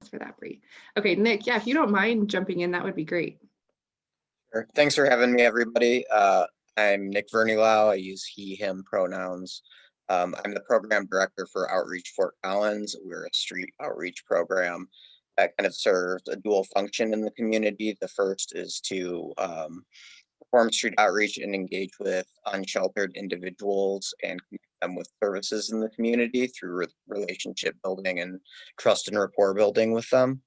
Thanks for that, Bree. Okay, Nick, yeah, if you don't mind jumping in, that would be great. Sure. Thanks for having me, everybody. I'm Nick Vernilau. I use he, him pronouns. I'm the program director for Outreach Fort Collins. We're a street outreach program that kind of serves a dual function in the community. The first is to perform street outreach and engage with unsheltered individuals and connect them with services in the community through relationship building and trust and rapport building with them.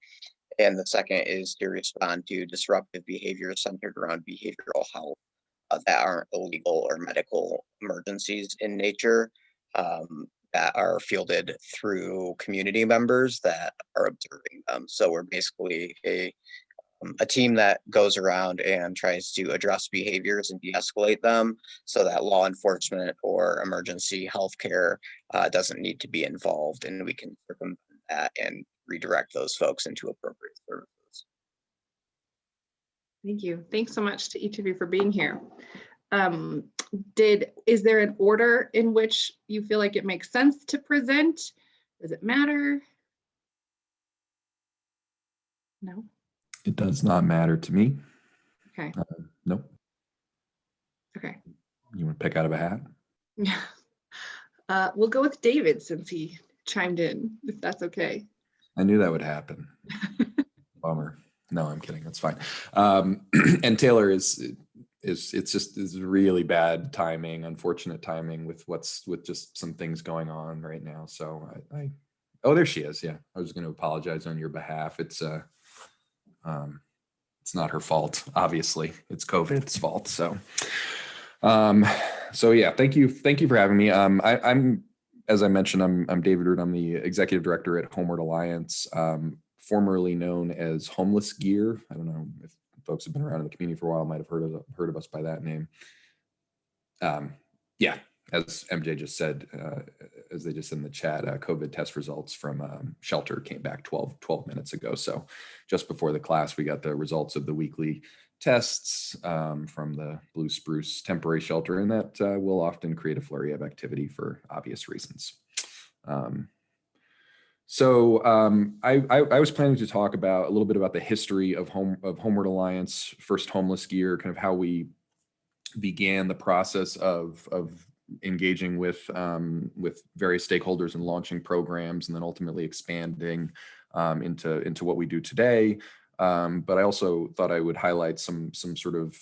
And the second is to respond to disruptive behaviors centered around behavioral health that aren't illegal or medical emergencies in nature, that are fielded through community members that are observing them. So we're basically a team that goes around and tries to address behaviors and de-escalate them so that law enforcement or emergency healthcare doesn't need to be involved, and we can circumvent that and redirect those folks into appropriate services. Thank you. Thanks so much to each of you for being here. Is there an order in which you feel like it makes sense to present? Does it matter? No? It does not matter to me. Okay. Nope. Okay. You want to pick out of a hat? Yeah. We'll go with David since he chimed in, if that's okay. I knew that would happen. Bummer. No, I'm kidding. That's fine. And Taylor is really bad timing, unfortunate timing with just some things going on right now. So oh, there she is. Yeah. I was going to apologize on your behalf. It's not her fault. Obviously it's COVID's fault. So yeah, thank you for having me. I'm, as I mentioned, I'm David Root. I'm the executive director at Homeward Alliance, formerly known as Homeless Gear. I don't know if folks have been around in the community for a while, might have heard of us by that name. Yeah, as MJ just said, as they just said in the chat, COVID test results from shelter came back 12 minutes ago. So just before the class, we got the results of the weekly tests from the Blue Spruce temporary shelter, and that will often create a flurry of activity for obvious reasons. So I was planning to talk about a little bit about the history of Homeward Alliance, first Homeless Gear, kind of how we began the process of engaging with various stakeholders and launching programs, and then ultimately expanding into what we do today. But I also thought I would highlight some sort of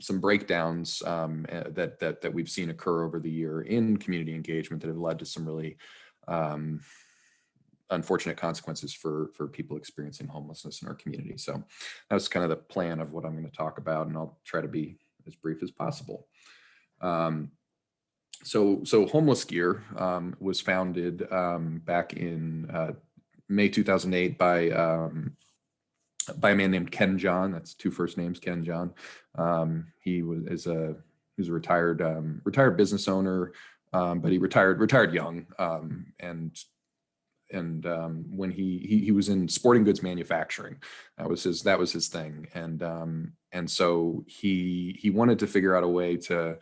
some breakdowns that we've seen occur over the year in community engagement that have led to some really unfortunate consequences for people experiencing homelessness in our community. So that's kind of the plan of what I'm going to talk about, and I'll try to be as brief as possible. So Homeless Gear was founded back in May 2008 by a man named Ken John. That's two first names, Ken John. He was a retired business owner, but he retired young. And when he was in sporting goods manufacturing, that was his thing. And so he wanted to figure out a way to.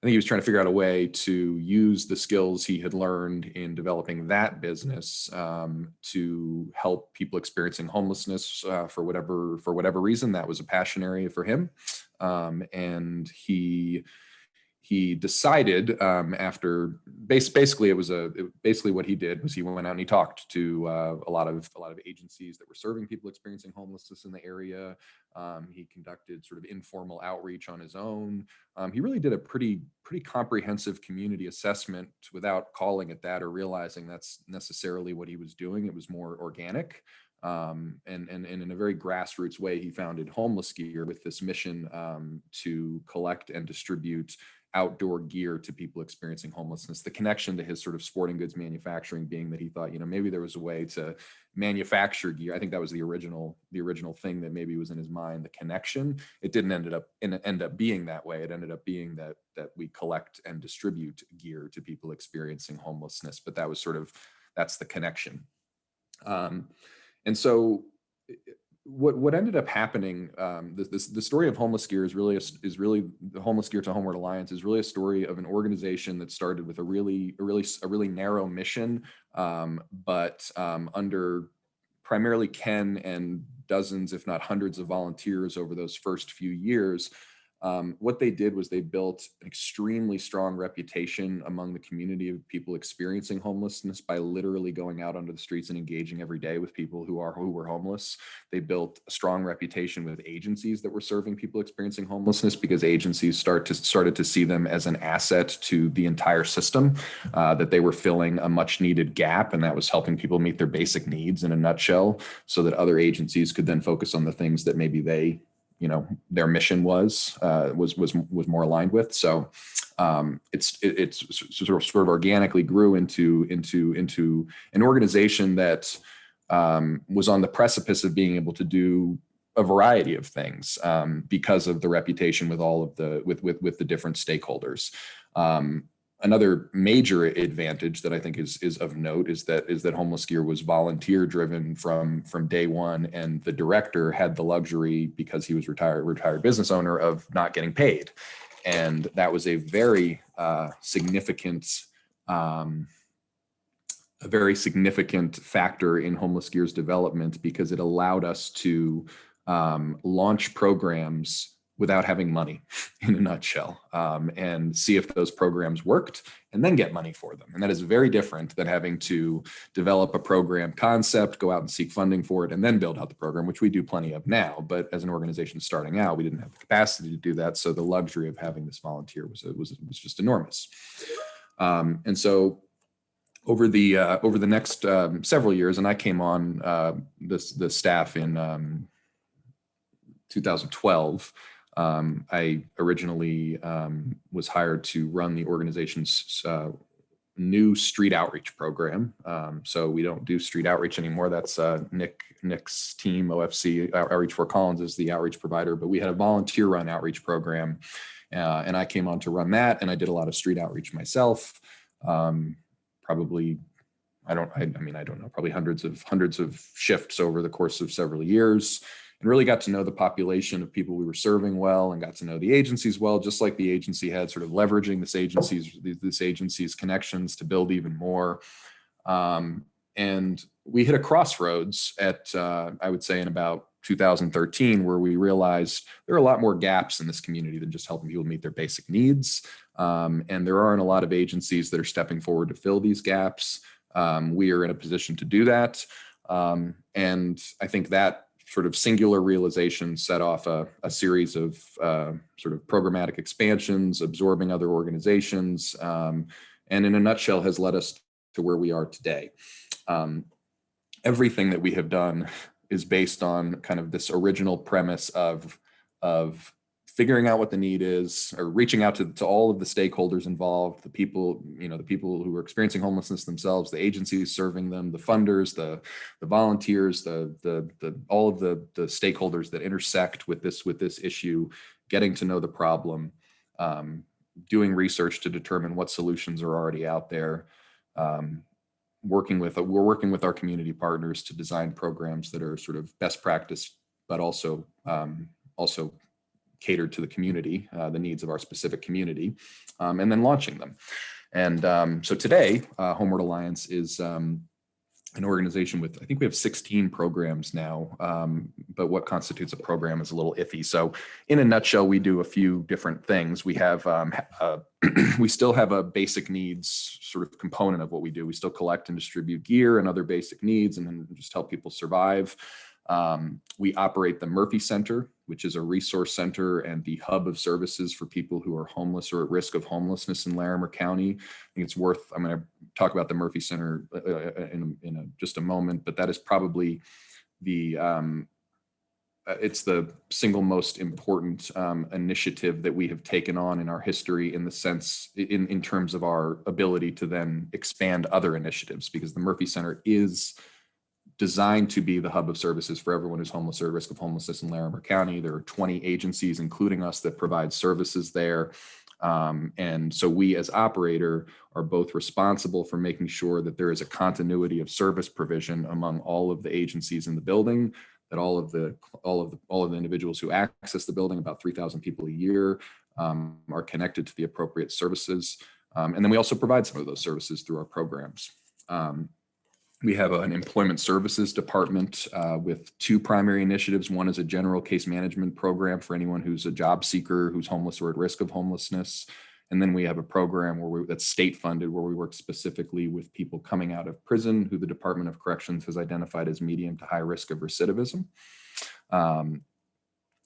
I think he was trying to figure out a way to use the skills he had learned in developing that business to help people experiencing homelessness for whatever reason. That was a passion area for him, and he decided after basically what he did was he went out and he talked to a lot of agencies that were serving people experiencing homelessness in the area. He conducted sort of informal outreach on his own. He really did a pretty comprehensive community assessment without calling it that or realizing that's necessarily what he was doing. It was more organic. And in a very grassroots way, he founded Homeless Gear with this mission to collect and distribute outdoor gear to people experiencing homelessness. The connection to his sort of sporting goods manufacturing being that he thought, maybe there was a way to manufacture gear. I think that was the original thing that maybe was in his mind, the connection. It didn't end up being that way. It ended up being that we collect and distribute gear to people experiencing homelessness, but that's the connection. And so what ended up happening, the story of Homeless Gear is really the Homeless Gear to Homeward Alliance is really a story of an organization that started with a really narrow mission, but under primarily Ken and dozens, if not hundreds, of volunteers over those first few years. What they did was they built an extremely strong reputation among the community of people experiencing homelessness by literally going out onto the streets and engaging every day with people who were homeless. They built a strong reputation with agencies that were serving people experiencing homelessness, because agencies started to see them as an asset to the entire system, that they were filling a much needed gap, and that was helping people meet their basic needs in a nutshell, so that other agencies could then focus on the things that maybe their mission was more aligned with. So it's sort of organically grew into an organization that was on the precipice of being able to do a variety of things, because of the reputation with all of the different stakeholders. Another major advantage that I think is of note is that Homeless Gear was volunteer driven from day one, and the director had the luxury, because he was retired business owner, of not getting paid, and that was a very significant factor in Homeless Gear's development, because it allowed us to launch programs without having money, in a nutshell, and see if those programs worked and then get money for them. And that is very different than having to develop a program concept, go out and seek funding for it, and then build out the program, which we do plenty of now. But as an organization starting out, we didn't have the capacity to do that. So the luxury of having this volunteer was just enormous. And so over the next several years, and I came on the staff in 2012. I originally was hired to run the organization's new street outreach program. So we don't do street outreach anymore. That's Nick's team, OFC Outreach Fort Collins, is the outreach provider. But we had a volunteer run outreach program, and I came on to run that. And I did a lot of street outreach myself. Probably hundreds of shifts over the course of several years. And really got to know the population of people we were serving well, and got to know the agencies well, just like the agency had, sort of leveraging this agency's connections to build even more. And we hit a crossroads at, I would say, in about 2013, where we realized there are a lot more gaps in this community than just helping people meet their basic needs. And there aren't a lot of agencies that are stepping forward to fill these gaps. We are in a position to do that. And I think that sort of singular realization set off a series of sort of programmatic expansions, absorbing other organizations, and in a nutshell has led us to where we are today. Everything that we have done is based on kind of this original premise of figuring out what the need is, or reaching out to all of the stakeholders involved, the people who are experiencing homelessness themselves, the agencies serving them, the funders, the volunteers, all of the stakeholders that intersect with this issue, getting to know the problem, doing research to determine what solutions are already out there, we're working with our community partners to design programs that are sort of best practice, but also catered to the community, the needs of our specific community, and then launching them. And so today, Homeward Alliance is an organization with, I think we have 16 programs now, but what constitutes a program is a little iffy. So in a nutshell, we do a few different things. We have, we still have a basic needs sort of component of what we do. We still collect and distribute gear and other basic needs, and then just help people survive. We operate the Murphy Center, which is a resource center and the hub of services for people who are homeless or at risk of homelessness in Larimer County. I think it's worth, I'm going to talk about the Murphy Center in just a moment, but that is probably it's the single most important initiative that we have taken on in our history, in the sense, in terms of our ability to then expand other initiatives, because the Murphy Center is designed to be the hub of services for everyone who's homeless or at risk of homelessness in Larimer County. There are 20 agencies, including us, that provide services there. And so we as operator are both responsible for making sure that there is a continuity of service provision among all of the agencies in the building, that all of the individuals who access the building, about 3,000 people a year, are connected to the appropriate services. And then we also provide some of those services through our programs. We have an employment services department with two primary initiatives. One is a general case management program for anyone who's a job seeker, who's homeless or at risk of homelessness. And then we have a program that's state funded, where we work specifically with people coming out of prison who the Department of Corrections has identified as medium to high risk of recidivism.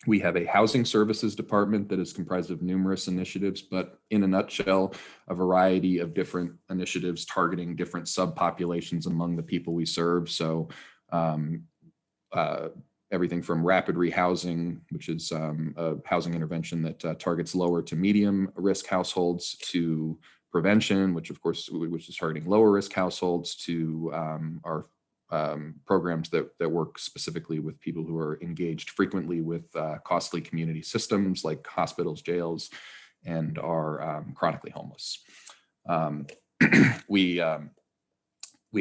We have a housing services department that is comprised of numerous initiatives, but in a nutshell, a variety of different initiatives targeting different subpopulations among the people we serve. So everything from rapid rehousing, which is a housing intervention that targets lower to medium risk households, to prevention, which is targeting lower risk households, to our programs that work specifically with people who are engaged frequently with costly community systems like hospitals, jails, and are chronically homeless. We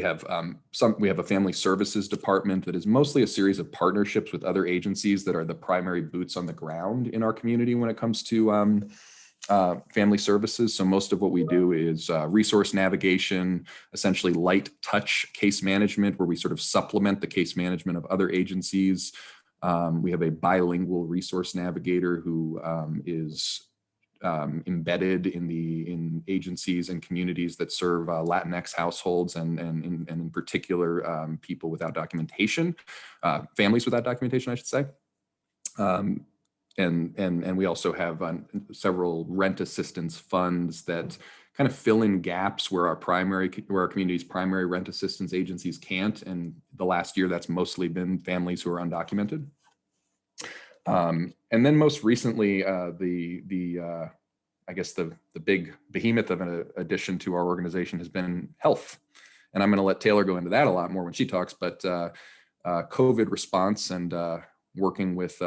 have a family services department that is mostly a series of partnerships with other agencies that are the primary boots on the ground in our community when it comes to family services. So most of what we do is resource navigation, essentially light touch case management, where we sort of supplement the case management of other agencies. We have a bilingual resource navigator who is embedded in agencies and communities that serve Latinx households and in particular people without documentation, families without documentation, I should say. And we also have several rent assistance funds that kind of fill in gaps where our community's primary rent assistance agencies can't. And the last year, that's mostly been families who are undocumented. And then most recently, I guess the big behemoth of an addition to our organization has been health. And I'm going to let Taylor go into that a lot more when she talks, but COVID response and working with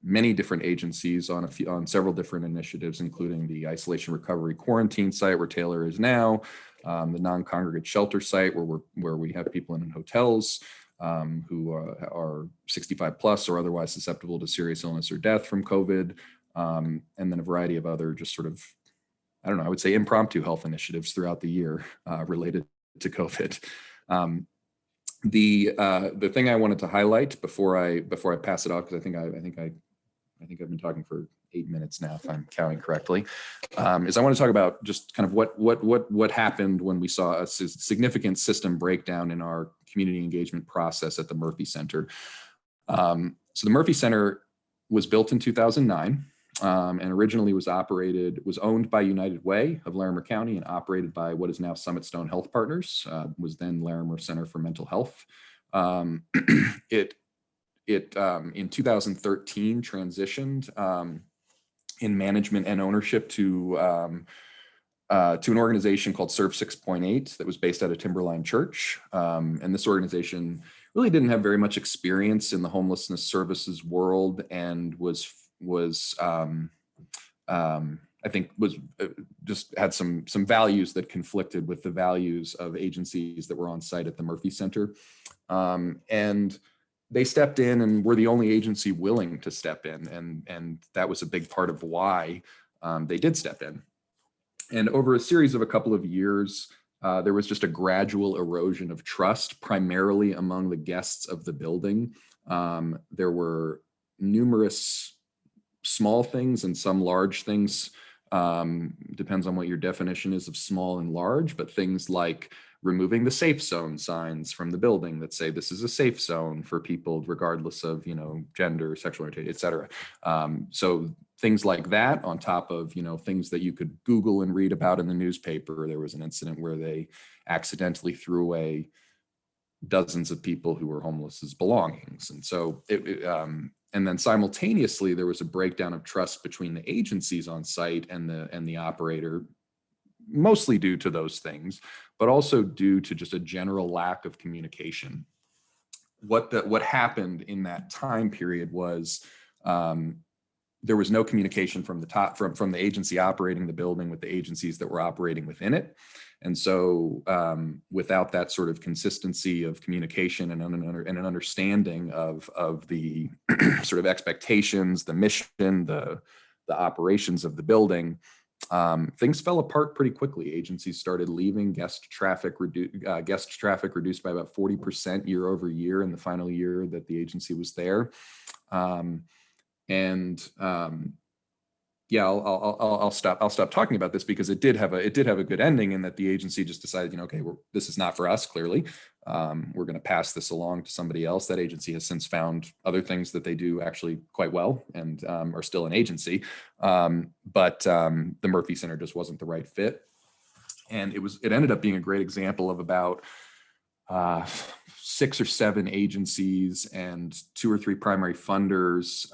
many different agencies on several different initiatives, including the isolation recovery quarantine site where Taylor is now, the non-congregate shelter site where we have people in hotels who are 65 plus or otherwise susceptible to serious illness or death from COVID, and then a variety of other just sort of, I don't know, I would say impromptu health initiatives throughout the year related to COVID. The thing I wanted to highlight before I pass it off, because I think I've been talking for 8 minutes now, if I'm counting correctly, is I want to talk about just kind of what happened when we saw a significant system breakdown in our community engagement process at the Murphy Center. So the Murphy Center was built in 2009 and originally was owned by United Way of Larimer County and operated by what is now Summit Stone Health Partners, was then Larimer Center for Mental Health. It in 2013 transitioned in management and ownership to an organization called Serve 6.8 that was based out of Timberline Church. And this organization really didn't have very much experience in the homelessness services world and I think just had some values that conflicted with the values of agencies that were on site at the Murphy Center. And they stepped in and were the only agency willing to step in. And that was a big part of why they did step in. And over a series of a couple of years, there was just a gradual erosion of trust, primarily among the guests of the building. There were numerous small things and some large things. Depends on what your definition is of small and large, but things like removing the safe zone signs from the building that say this is a safe zone for people regardless of, gender, sexual orientation, et cetera. So things like that on top of, things that you could Google and read about in the newspaper. There was an incident where they accidentally threw away dozens of people who were homeless' belongings. And so and then simultaneously, there was a breakdown of trust between the agencies on site and the operator, mostly due to those things, but also due to just a general lack of communication. What happened in that time period was there was no communication from the top, from the agency operating the building with the agencies that were operating within it. And so without that sort of consistency of communication and an understanding of the sort of expectations, the mission, the operations of the building, things fell apart pretty quickly. Agencies started leaving. Guest traffic reduced by about 40% year over year in the final year that the agency was there. Yeah, I'll stop talking about this because it did have a good ending in that the agency just decided, okay, this is not for us. Clearly, we're going to pass this along to somebody else. That agency has since found other things that they do actually quite well and are still an agency. But the Murphy Center just wasn't the right fit, and it ended up being a great example of about 6 or 7 agencies and 2 or 3 primary funders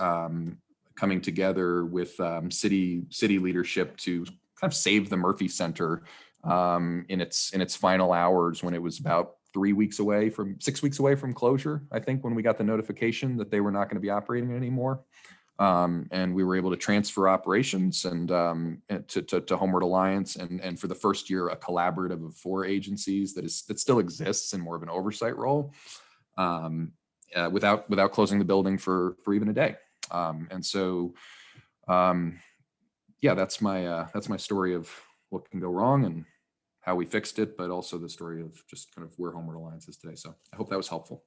coming together with city leadership to kind of save the Murphy Center in its final hours, when it was about 6 weeks away from closure, I think, when we got the notification that they were not going to be operating it anymore. And we were able to transfer operations and to Homeward Alliance, and for the first year, a collaborative of 4 agencies that still exists in more of an oversight role, without closing the building for even a day. And so, yeah, that's my story of what can go wrong and how we fixed it, but also the story of just kind of where Homeward Alliance is today. So I hope that was helpful.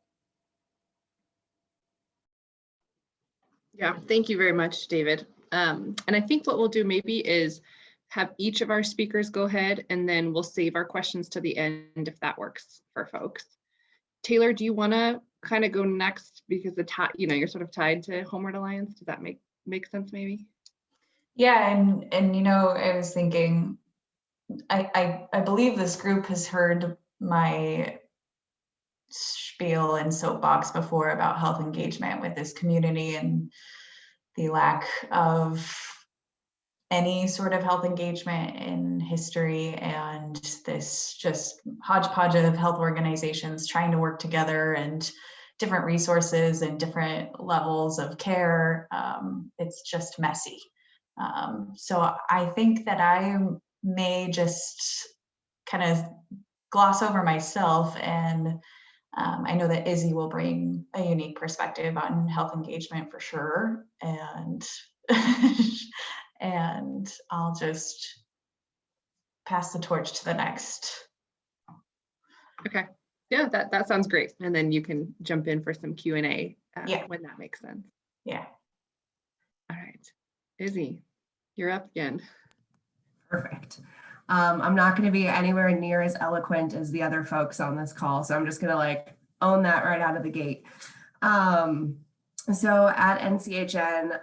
Yeah, thank you very much, David. And I think what we'll do maybe is have each of our speakers go ahead, and then we'll save our questions to the end if that works for folks. Taylor, do you want to kind of go next, because you're sort of tied to Homeward Alliance? Does that make sense maybe? Yeah, and I was thinking, I believe this group has heard my spiel and soapbox before about health engagement with this community and the lack of any sort of health engagement in history, and this just hodgepodge of health organizations trying to work together and different resources and different levels of care. It's just messy. So I think that I may just kind of gloss over myself, and I know that Izzy will bring a unique perspective on health engagement for sure, and and I'll just pass the torch to the next. Okay, yeah, that sounds great. And then you can jump in for some Q&A when that makes sense. Yeah. All right, Izzy, you're up again. Perfect. I'm not going to be anywhere near as eloquent as the other folks on this call, so I'm just going to own that right out of the gate. So at NCHN,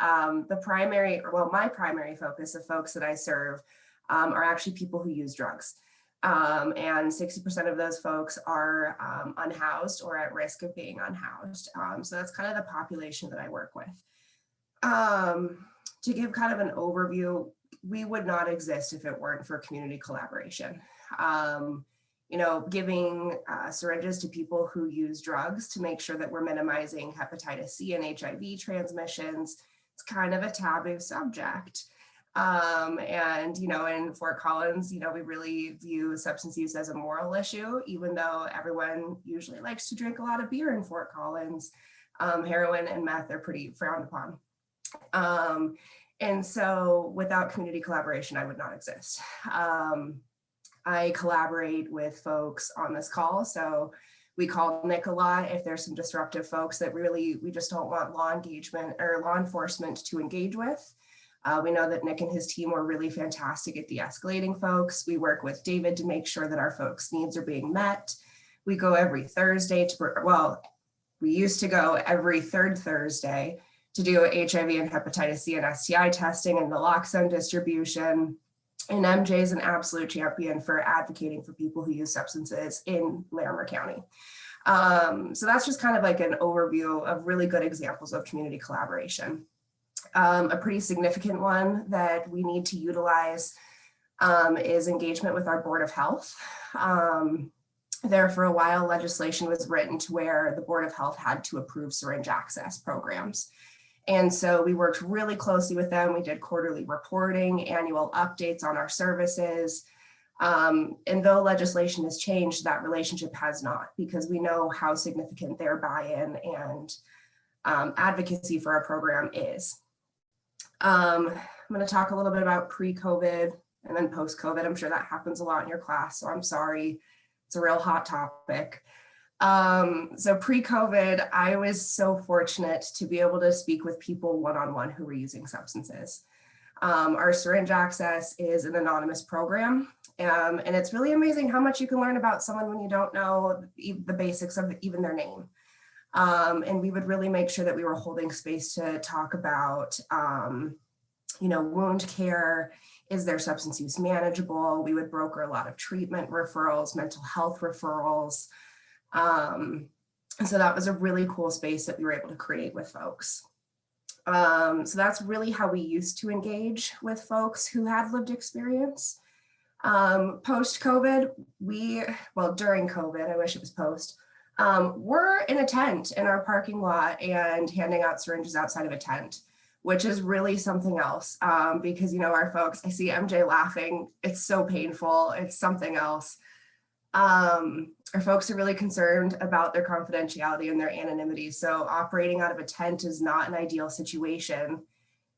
my primary focus of folks that I serve are actually people who use drugs. And 60% of those folks are unhoused or at risk of being unhoused. So that's kind of the population that I work with. To give kind of an overview, we would not exist if it weren't for community collaboration. Giving syringes to people who use drugs to make sure that we're minimizing hepatitis C and HIV transmissions. It's kind of a taboo subject. And, in Fort Collins, we really view substance use as a moral issue, even though everyone usually likes to drink a lot of beer in Fort Collins. Heroin and meth are pretty frowned upon. And so without community collaboration, I would not exist. I collaborate with folks on this call. So we call Nick a lot if there's some disruptive folks that we just don't want law enforcement to engage with. We know that Nick and his team were really fantastic at de-escalating folks. We work with David to make sure that our folks' needs are being met. We go every Thursday we used to go every third Thursday to do HIV and hepatitis C and STI testing and naloxone distribution. And MJ is an absolute champion for advocating for people who use substances in Larimer County. So that's just kind of an overview of really good examples of community collaboration. A pretty significant one that we need to utilize is engagement with our Board of Health. There for a while, legislation was written to where the Board of Health had to approve syringe access programs. And so we worked really closely with them. We did quarterly reporting, annual updates on our services. And though legislation has changed, that relationship has not, because we know how significant their buy-in and advocacy for our program is. I'm going to talk a little bit about pre-COVID and then post-COVID. I'm sure that happens a lot in your class, so I'm sorry. It's a real hot topic. So pre-COVID, I was so fortunate to be able to speak with people one-on-one who were using substances. Our syringe access is an anonymous program, and it's really amazing how much you can learn about someone when you don't know the basics of even their name. And we would really make sure that we were holding space to talk about, wound care. Is their substance use manageable? We would broker a lot of treatment referrals, mental health referrals. And so that was a really cool space that we were able to create with folks. So that's really how we used to engage with folks who had lived experience. Post-COVID, during COVID, I wish it was post, we're in a tent in our parking lot and handing out syringes outside of a tent, which is really something else, because, our folks, I see MJ laughing, it's so painful, it's something else. Our folks are really concerned about their confidentiality and their anonymity. So operating out of a tent is not an ideal situation.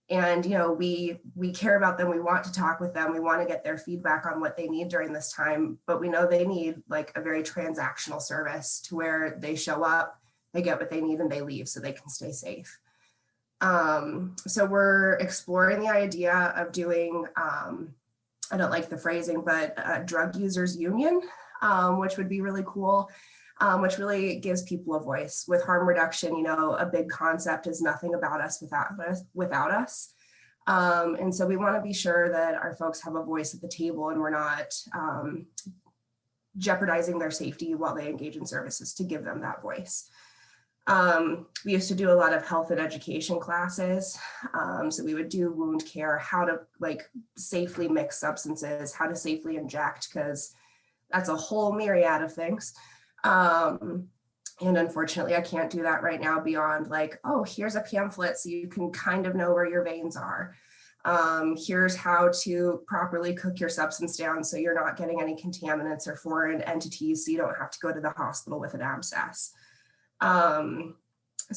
And, we care about them. We want to talk with them. We want to get their feedback on what they need during this time, but we know they need like a very transactional service to where they show up, they get what they need and they leave so they can stay safe. So we're exploring the idea of doing, I don't like the phrasing, but a drug users union, which would be really cool, which really gives people a voice. With harm reduction, a big concept is nothing about us without us. And so we want to be sure that our folks have a voice at the table and we're not jeopardizing their safety while they engage in services to give them that voice. We used to do a lot of health and education classes. So we would do wound care, how to safely mix substances, how to safely inject, because that's a whole myriad of things. And unfortunately, I can't do that right now beyond here's a pamphlet so you can kind of know where your veins are. Here's how to properly cook your substance down so you're not getting any contaminants or foreign entities so you don't have to go to the hospital with an abscess. So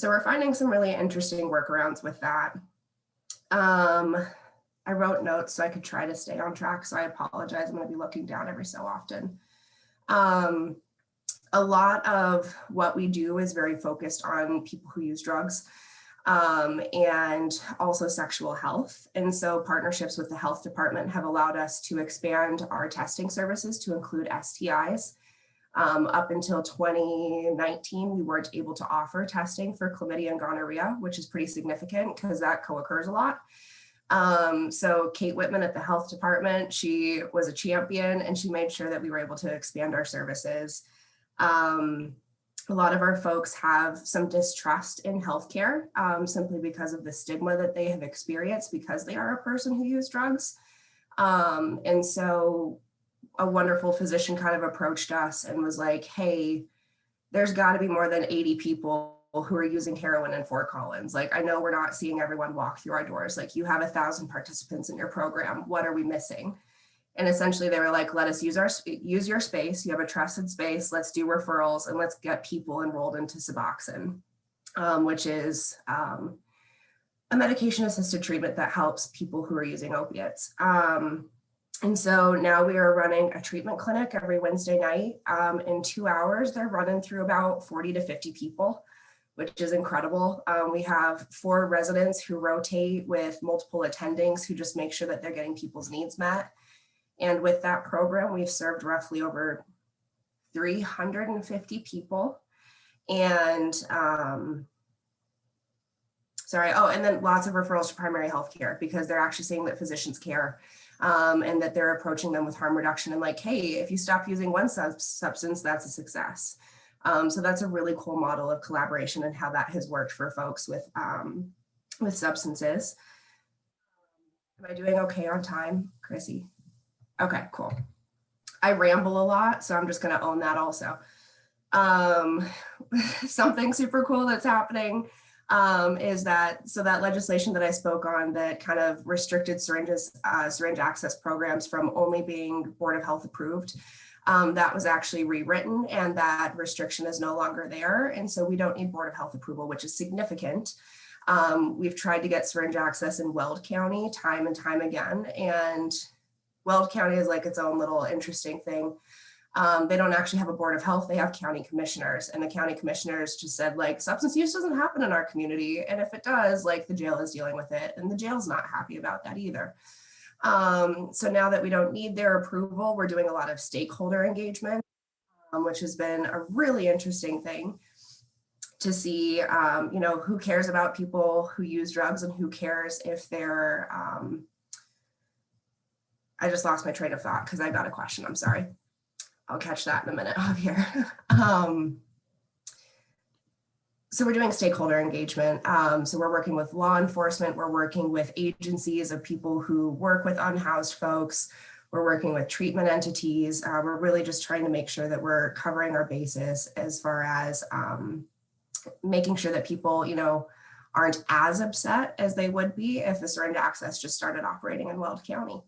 we're finding some really interesting workarounds with that. I wrote notes so I could try to stay on track, so I apologize. I'm going to be looking down every so often. A lot of what we do is very focused on people who use drugs, and also sexual health. And so partnerships with the health department have allowed us to expand our testing services to include STIs. Up until 2019, we weren't able to offer testing for chlamydia and gonorrhea, which is pretty significant because that co-occurs a lot. So Kate Whitman at the health department, she was a champion and she made sure that we were able to expand our services. A lot of our folks have some distrust in healthcare, simply because of the stigma that they have experienced because they are a person who used drugs. And so a wonderful physician kind of approached us and was like, hey, there's got to be more than 80 people who are using heroin in Fort Collins. I know we're not seeing everyone walk through our doors. You have 1,000 participants in your program. What are we missing? And essentially they were like, let us use your space. You have a trusted space. Let's do referrals and let's get people enrolled into Suboxone, which is a medication assisted treatment that helps people who are using opiates. And so now we are running a treatment clinic every Wednesday night. In 2 hours, they're running through about 40 to 50 people, which is incredible. We have 4 residents who rotate with multiple attendings who just make sure that they're getting people's needs met. And with that program, we've served roughly over 350 people. And and then lots of referrals to primary health care because they're actually seeing that physicians care. And that they're approaching them with harm reduction and hey, if you stop using one substance, that's a success. So that's a really cool model of collaboration and how that has worked for folks with substances. Am I doing okay on time, Chrissy? Okay, cool. I ramble a lot, so I'm just going to own that also. Something super cool that's happening. is that, so that legislation that I spoke on that kind of restricted syringe access programs from only being Board of Health approved, that was actually rewritten, and that restriction is no longer there. And so we don't need Board of Health approval, which is significant. We've tried to get syringe access in Weld County time and time again, and Weld County is like its own little interesting thing. They don't actually have a Board of Health, they have county commissioners, and the county commissioners just said, like, substance use doesn't happen in our community, and if it does, like, the jail is dealing with it, and the jail's not happy about that either. So now that we don't need their approval, we're doing a lot of stakeholder engagement, which has been a really interesting thing to see, you know, who cares about people who use drugs and who cares if they're, I just lost my train of thought because I got a question, I'm sorry. I'll catch that in a minute up here. So we're doing stakeholder engagement. So we're working with law enforcement. We're working with agencies of people who work with unhoused folks. We're working with treatment entities. We're really just trying to make sure that we're covering our bases as far as making sure that people, you know, aren't as upset as they would be if the syringe access just started operating in Weld County.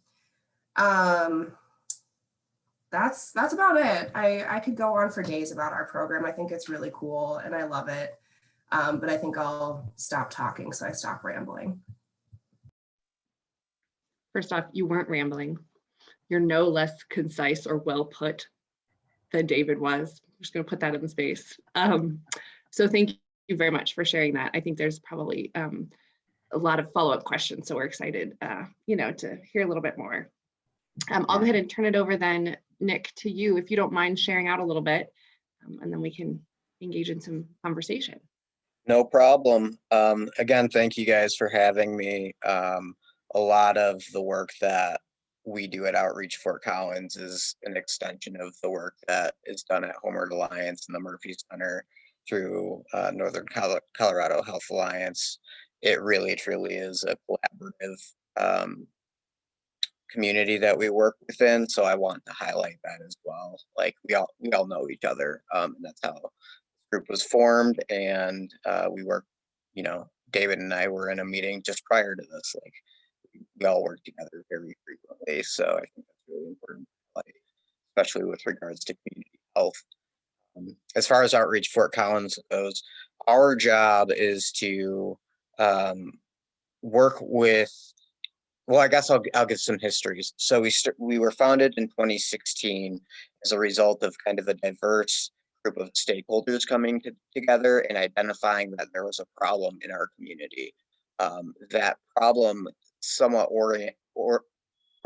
That's about it. I could go on for days about our program. I think it's really cool and I love it. But I think I'll stop talking, so I stop rambling. First off, you weren't rambling. You're no less concise or well put than David was. I'm just going to put that in space. So thank you very much for sharing that. I think there's probably a lot of follow-up questions, so we're excited, you know, to hear a little bit more. I'll go ahead and turn it over then, Nick, to you, if you don't mind sharing out a little bit, and then we can engage in some conversation. No problem. Again, thank you guys for having me. A lot of the work that we do at Outreach Fort Collins is an extension of the work that is done at Homeward Alliance and the Murphy Center through Northern Colorado Health Alliance. It really, truly is a collaborative community that we work within. So I want to highlight that as well. Like we all know each other, and that's how the group was formed. And we work, you know, David and I were in a meeting just prior to this. Like we all work together very frequently. So I think that's really important, like, especially with regards to community health. As far as Outreach Fort Collins goes, our job is to work with, well, I guess I'll give some histories. So we were founded in 2016 as a result of kind of a diverse group of stakeholders coming together and identifying that there was a problem in our community. That problem somewhat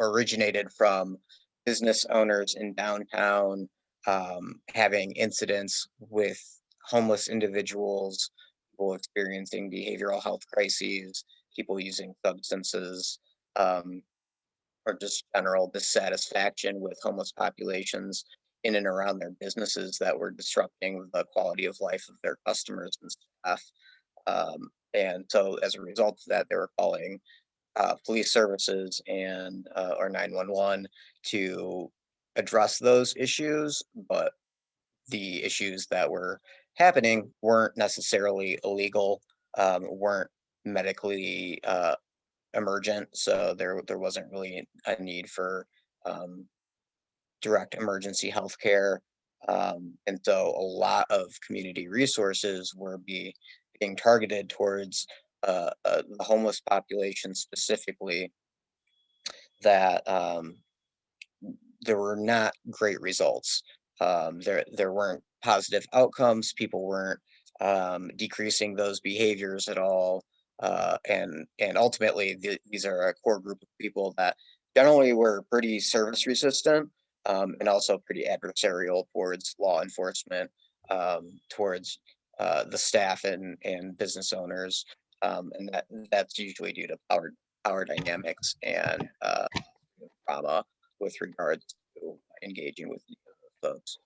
originated from business owners in downtown having incidents with homeless individuals, people experiencing behavioral health crises, people using substances, or just general dissatisfaction with homeless populations in and around their businesses that were disrupting the quality of life of their customers and staff. And so as a result of that, they were calling police services and or 911 to address those issues, but the issues that were happening weren't necessarily illegal, weren't medically emergent, so there wasn't really a need for direct emergency health care. And so a lot of community resources were being targeted towards the homeless population specifically, that there were not great results. There weren't positive outcomes. People weren't decreasing those behaviors at all. And ultimately, these are a core group of people that generally were pretty service resistant, and also pretty adversarial towards law enforcement, towards the staff and business owners. And that's usually due to power dynamics and trauma with regards to engaging with folks.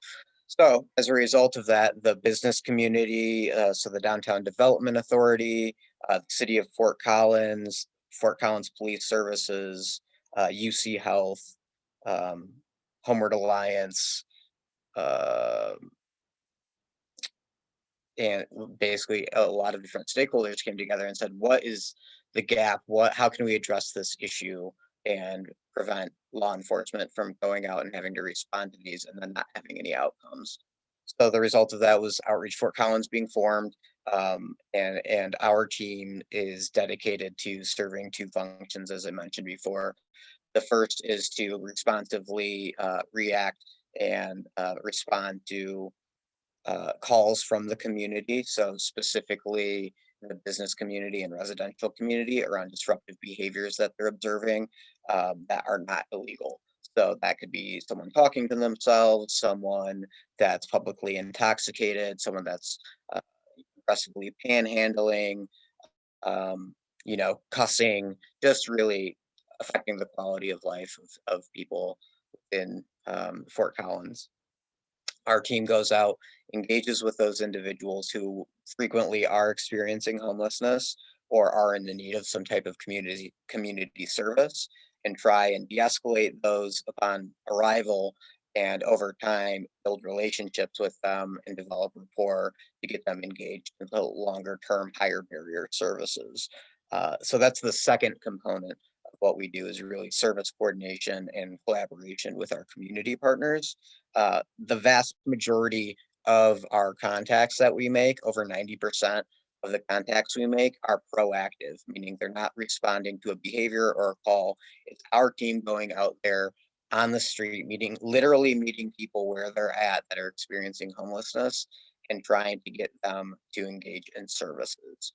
So as a result of that, the business community, so the Downtown Development Authority, the City of Fort Collins Police Services, UC Health, Homeward Alliance, and basically a lot of different stakeholders came together and said, what is the gap? How can we address this issue and prevent law enforcement from going out and having to respond to these and then not having any outcomes? So the result of that was Outreach Fort Collins being formed, and our team is dedicated to serving two functions, as I mentioned before. The first is to responsively react and respond to calls from the community. So specifically the business community and residential community around disruptive behaviors that they're observing that are not illegal. So that could be someone talking to themselves, someone that's publicly intoxicated, someone that's aggressively panhandling, cussing, just really affecting the quality of life of people in Fort Collins. Our team goes out, engages with those individuals who frequently are experiencing homelessness or are in the need of some type of community service, and try and de-escalate those upon arrival, and over time build relationships with them and develop rapport to get them engaged into longer term higher barrier services. So that's the second component of what we do, is really service coordination and collaboration with our community partners. The vast majority of our contacts that we make, over 90% of the contacts we make, are proactive, meaning they're not responding to a behavior or a call. It's our team going out there on the street, literally meeting people where they're at that are experiencing homelessness and trying to get them to engage in services.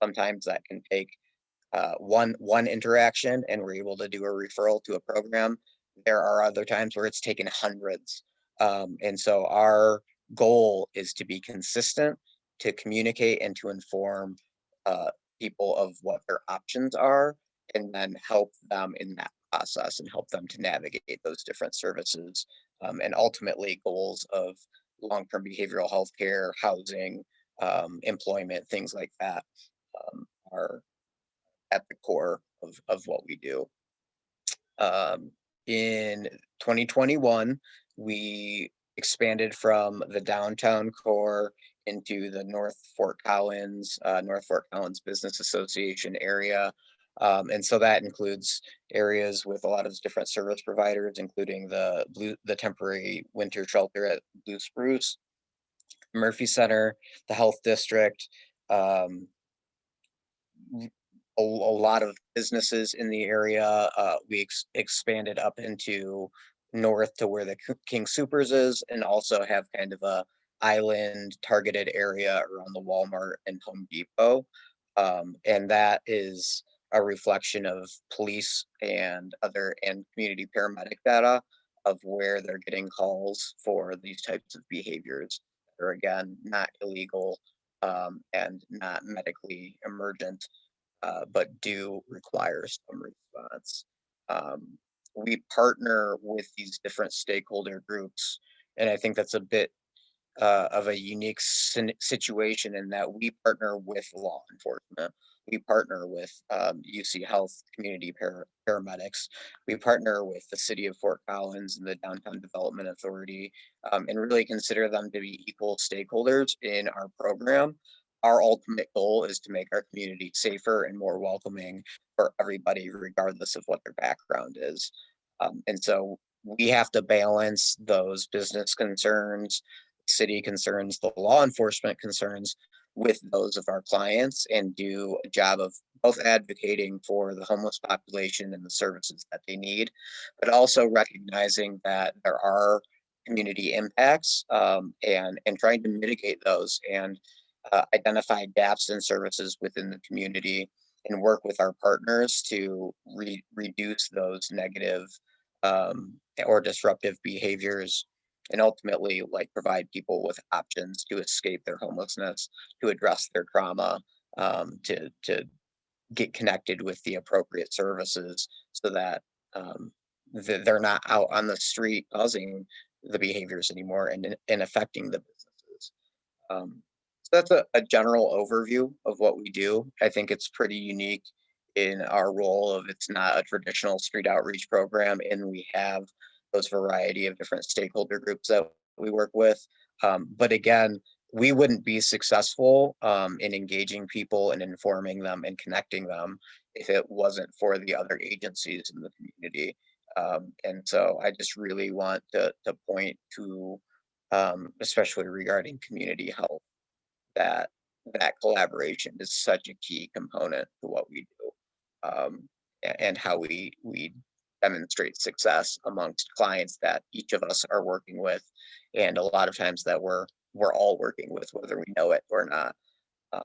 Sometimes that can take one interaction and we're able to do a referral to a program. There are other times where it's taken hundreds. And so our goal is to be consistent, to communicate and to inform people of what their options are, and then help them in that process and help them to navigate those different services. And ultimately goals of long-term behavioral health care, housing, employment, things like that are at the core of what we do. In 2021, we expanded from the downtown core into the North Fort Collins Business Association area. And so that includes areas with a lot of different service providers, including the temporary winter shelter at Blue Spruce, Murphy Center, the Health District, a lot of businesses in the area. We expanded up into north to where the King Supers is, and also have kind of a island targeted area around the Walmart and Home Depot. And that is a reflection of police and community paramedic data of where they're getting calls for these types of behaviors that are, again, not illegal and not medically emergent, but do require some response. We partner with these different stakeholder groups, and I think that's a bit of a unique situation in that we partner with law enforcement. We partner with UC Health community paramedics. We partner with the city of Fort Collins and the Downtown Development Authority, and really consider them to be equal stakeholders in our program. Our ultimate goal is to make our community safer and more welcoming for everybody, regardless of what their background is. And so we have to balance those business concerns, city concerns, the law enforcement concerns with those of our clients, and do a job of both advocating for the homeless population and the services that they need, but also recognizing that there are community impacts, and trying to mitigate those, and identify gaps in services within the community, and work with our partners to reduce those negative or disruptive behaviors, and ultimately provide people with options to escape their homelessness, to address their trauma, to get connected with the appropriate services, so that they're not out on the street causing the behaviors anymore and affecting the businesses. So that's a general overview of what we do. I think it's pretty unique in our role of, it's not a traditional street outreach program, and we have those variety of different stakeholder groups that we work with. But again, we wouldn't be successful in engaging people and informing them and connecting them if it wasn't for the other agencies in the community. And so I just really want to point to, especially regarding community health, that collaboration is such a key component to what we do, and how we demonstrate success amongst clients that each of us are working with, and a lot of times that we're all working with, whether we know it or not.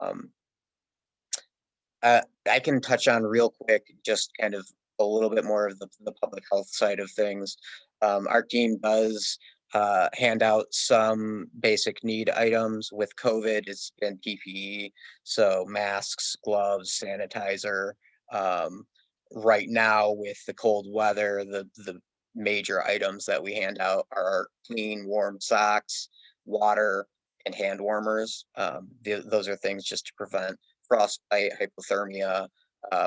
Um, I can touch on real quick, just kind of a little bit more of the public health side of things. Our team does hand out some basic need items. With COVID, it's been PPE, so masks, gloves, sanitizer. Right now, with the cold weather, the major items that we hand out are clean, warm socks, water, and hand warmers. Those are things just to prevent frostbite, hypothermia,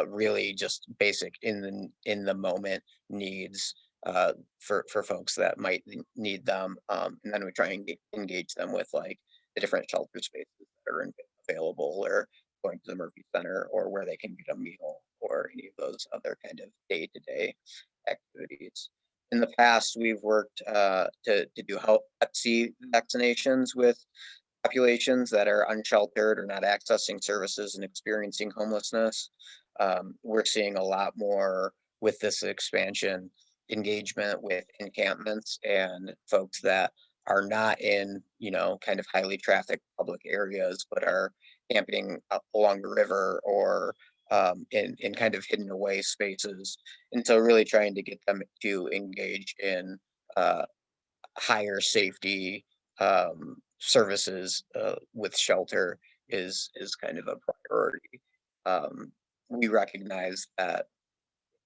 really just basic in the moment needs for folks that might need them. And then we try and engage them with like the different shelter spaces that are available, or going to the Murphy Center, or where they can get a meal, or any of those other kind of day-to-day activities. In the past, we've worked to do Hep C vaccinations with populations that are unsheltered or not accessing services and experiencing homelessness. We're seeing a lot more with this expansion engagement with encampments and folks that are not in, kind of highly trafficked public areas, but are camping up along the river, or in kind of hidden away spaces. And so really trying to get them to engage in higher safety services with shelter is kind of a priority. We recognize that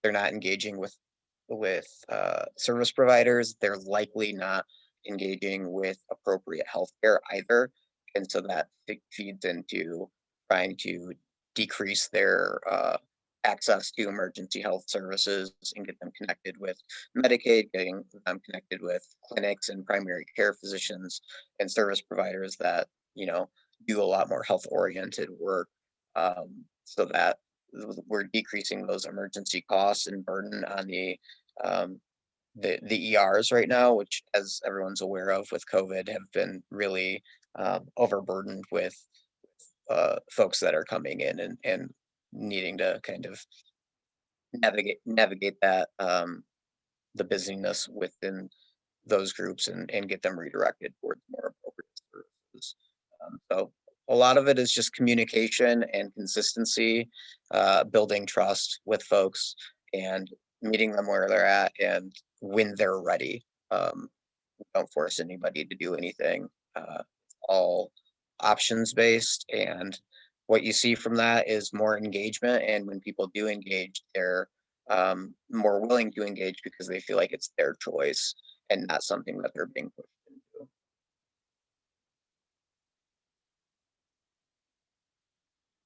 they're not engaging with service providers, they're likely not engaging with appropriate healthcare either, and so that feeds into trying to decrease their access to emergency health services and get them connected with Medicaid, getting them connected with clinics and primary care physicians and service providers that, do a lot more health oriented work, so that we're decreasing those emergency costs and burden on the ERs right now, which, as everyone's aware of with COVID, have been really overburdened with folks that are coming in and needing to kind of navigate that the busyness within those groups, and get them redirected towards more appropriate services. So a lot of it is just communication and consistency, building trust with folks, and meeting them where they're at and when they're ready. Don't force anybody to do anything. All options based, and what you see from that is more engagement. And when people do engage, they're more willing to engage because they feel like it's their choice and not something that they're being pushed into.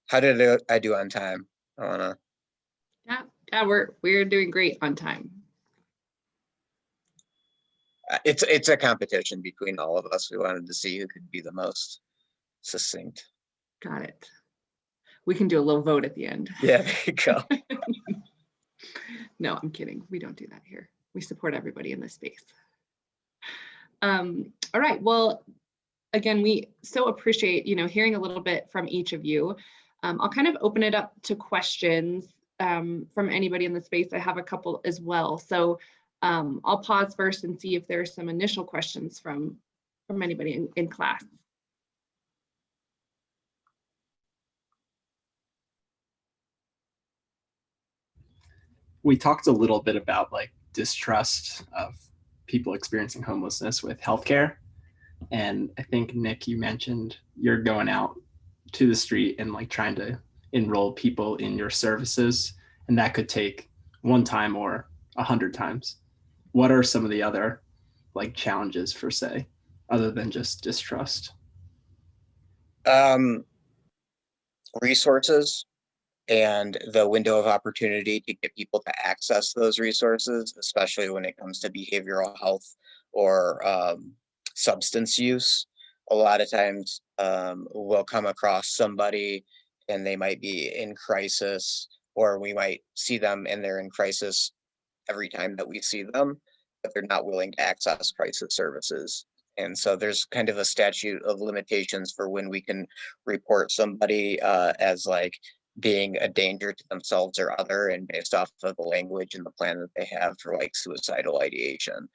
How did I do on time? I wanna. Yeah, we're doing great on time. It's a competition between all of us. We wanted to see who could be the most succinct. Got it. We can do a little vote at the end. Yeah, there you go. No, I'm kidding. We don't do that here. We support everybody in this space. All right. Well, again, we so appreciate, hearing a little bit from each of you. I'll kind of open it up to questions from anybody in the space. I have a couple as well. So I'll pause first and see if there's some initial questions from anybody in class. We talked a little bit about like distrust of people experiencing homelessness with healthcare. And I think, Nick, you mentioned you're going out to the street and like trying to enroll people in your services. And that could take one time or 100 times. What are some of the other like challenges for, say, other than just distrust? Resources and the window of opportunity to get people to access those resources, especially when it comes to behavioral health or substance use. a lot of times we'll come across somebody and they might be in crisis, or we might see them and they're in crisis every time that we see them, but they're not willing to access crisis services. And so there's kind of a statute of limitations for when we can report somebody as like being a danger to themselves or other, and based off of the language and the plan that they have for like suicidal ideation.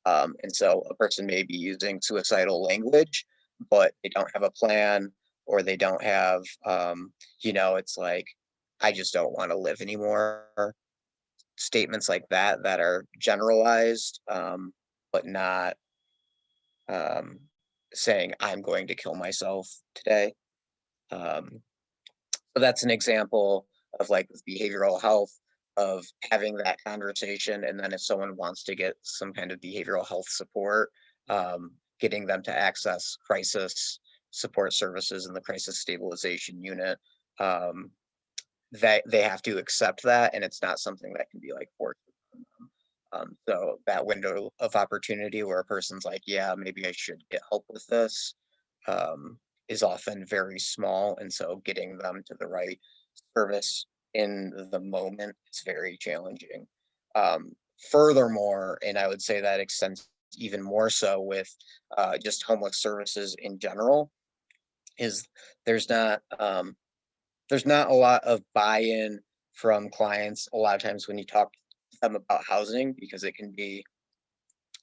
And so a person may be using suicidal language, but they don't have a plan, or they don't have, it's like, I just don't want to live anymore. Statements like that that are generalized, but not saying I'm going to kill myself today. So that's an example of like with behavioral health, of having that conversation. And then if someone wants to get some kind of behavioral health support, getting them to access crisis support services in the crisis stabilization unit, that they have to accept that, and it's not something that can be like forced on them. So that window of opportunity where a person's like, yeah, maybe I should get help with this, is often very small. And so getting them to the right service in the moment is very challenging. Furthermore, and I would say that extends even more so with just homeless services in general, is there's not a lot of buy-in from clients a lot of times when you talk to them about housing, because it can be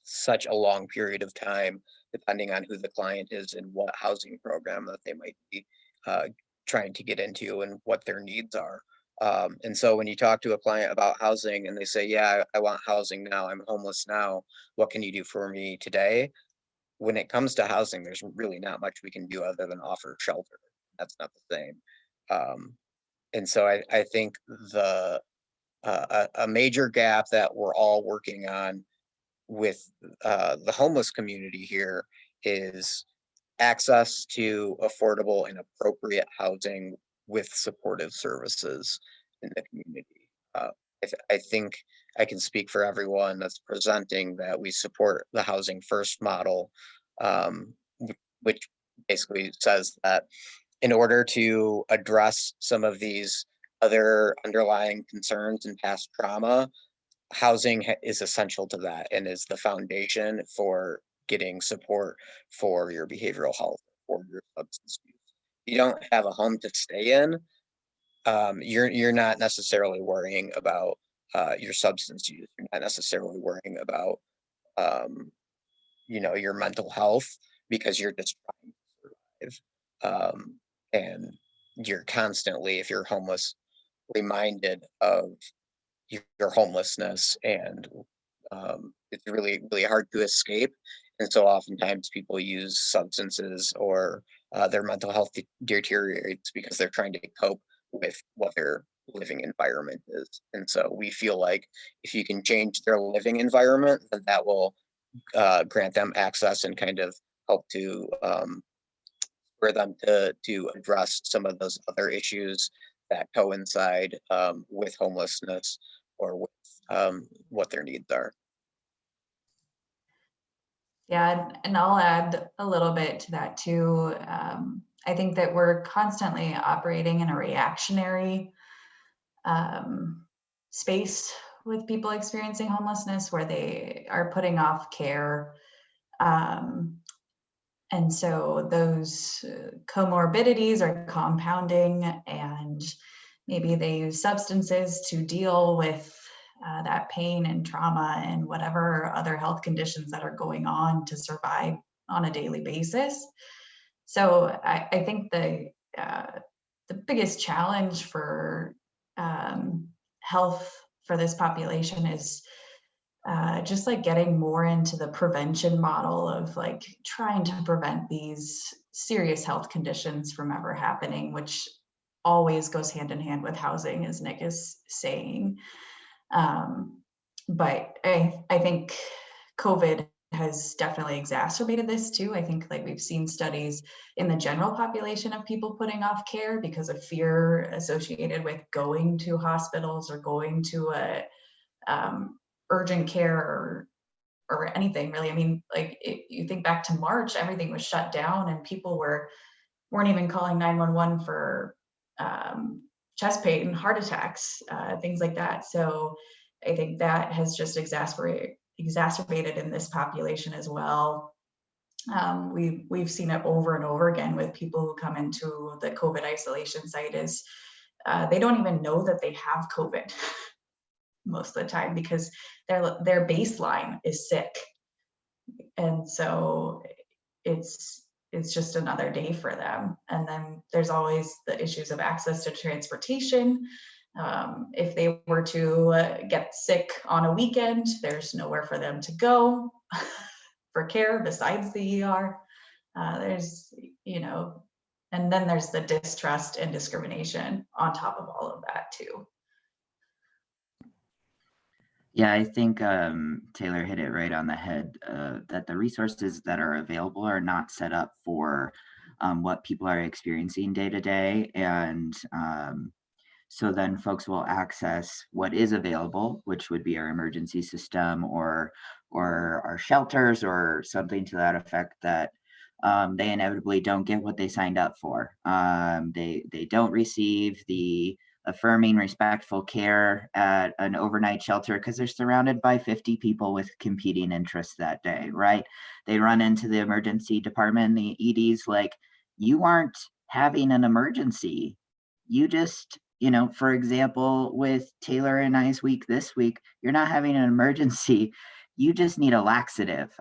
such a long period of time depending on who the client is and what housing program that they might be trying to get into and what their needs are. And so when you talk to a client about housing and they say, yeah, I want housing now, I'm homeless now, what can you do for me today? When it comes to housing, there's really not much we can do other than offer shelter. That's not the same. And so I think a major gap that we're all working on with the homeless community here is access to affordable and appropriate housing with supportive services in the community. I think I can speak for everyone that's presenting that we support the Housing First model, which basically says that in order to address some of these other underlying concerns and past trauma, housing is essential to that and is the foundation for getting support for your behavioral health or your substance use. You don't have a home to stay in, you're not necessarily worrying about your substance use. You're not necessarily worrying about your mental health, because you're just trying to survive. And you're constantly, if you're homeless, reminded of your homelessness, and it's really, really hard to escape. And so oftentimes people use substances, or their mental health deteriorates because they're trying to cope with what their living environment is. And so we feel like if you can change their living environment, then that will grant them access and kind of help to for them to address some of those other issues that coincide with homelessness, or with what their needs are. Yeah, and I'll add a little bit to that too. I think that we're constantly operating in a reactionary space with people experiencing homelessness, where they are putting off care. And so those comorbidities are compounding, and maybe they use substances to deal with that pain and trauma and whatever other health conditions that are going on to survive on a daily basis. So I think the biggest challenge for health for this population is just like getting more into the prevention model of like trying to prevent these serious health conditions from ever happening, which always goes hand in hand with housing, as Nick is saying. But I think COVID has definitely exacerbated this too. I think like we've seen studies in the general population of people putting off care because of fear associated with going to hospitals or going to a urgent care or or anything really. I mean, like you think back to March, everything was shut down and people weren't even calling 911 for chest pain, heart attacks, things like that. So I think that has just exacerbated in this population as well. We've seen it over and over again with people who come into the COVID isolation site is they don't even know that they have COVID most of the time because their baseline is sick. And so it's just another day for them. And then there's always the issues of access to transportation. If they were to get sick on a weekend, there's nowhere for them to go for care besides the ER. There's, and then there's the distrust and discrimination on top of all of that too. Yeah, I think Taylor hit it right on the head, that the resources that are available are not set up for what people are experiencing day to day. And so then folks will access what is available, which would be our emergency system or our shelters or something to that effect, that they inevitably don't get what they signed up for. They don't receive the affirming, respectful care at an overnight shelter because they're surrounded by 50 people with competing interests that day, right? They run into the emergency department, the ED's like, you aren't having an emergency. You just, for example, with Taylor and I's week this week, you're not having an emergency. You just need a laxative.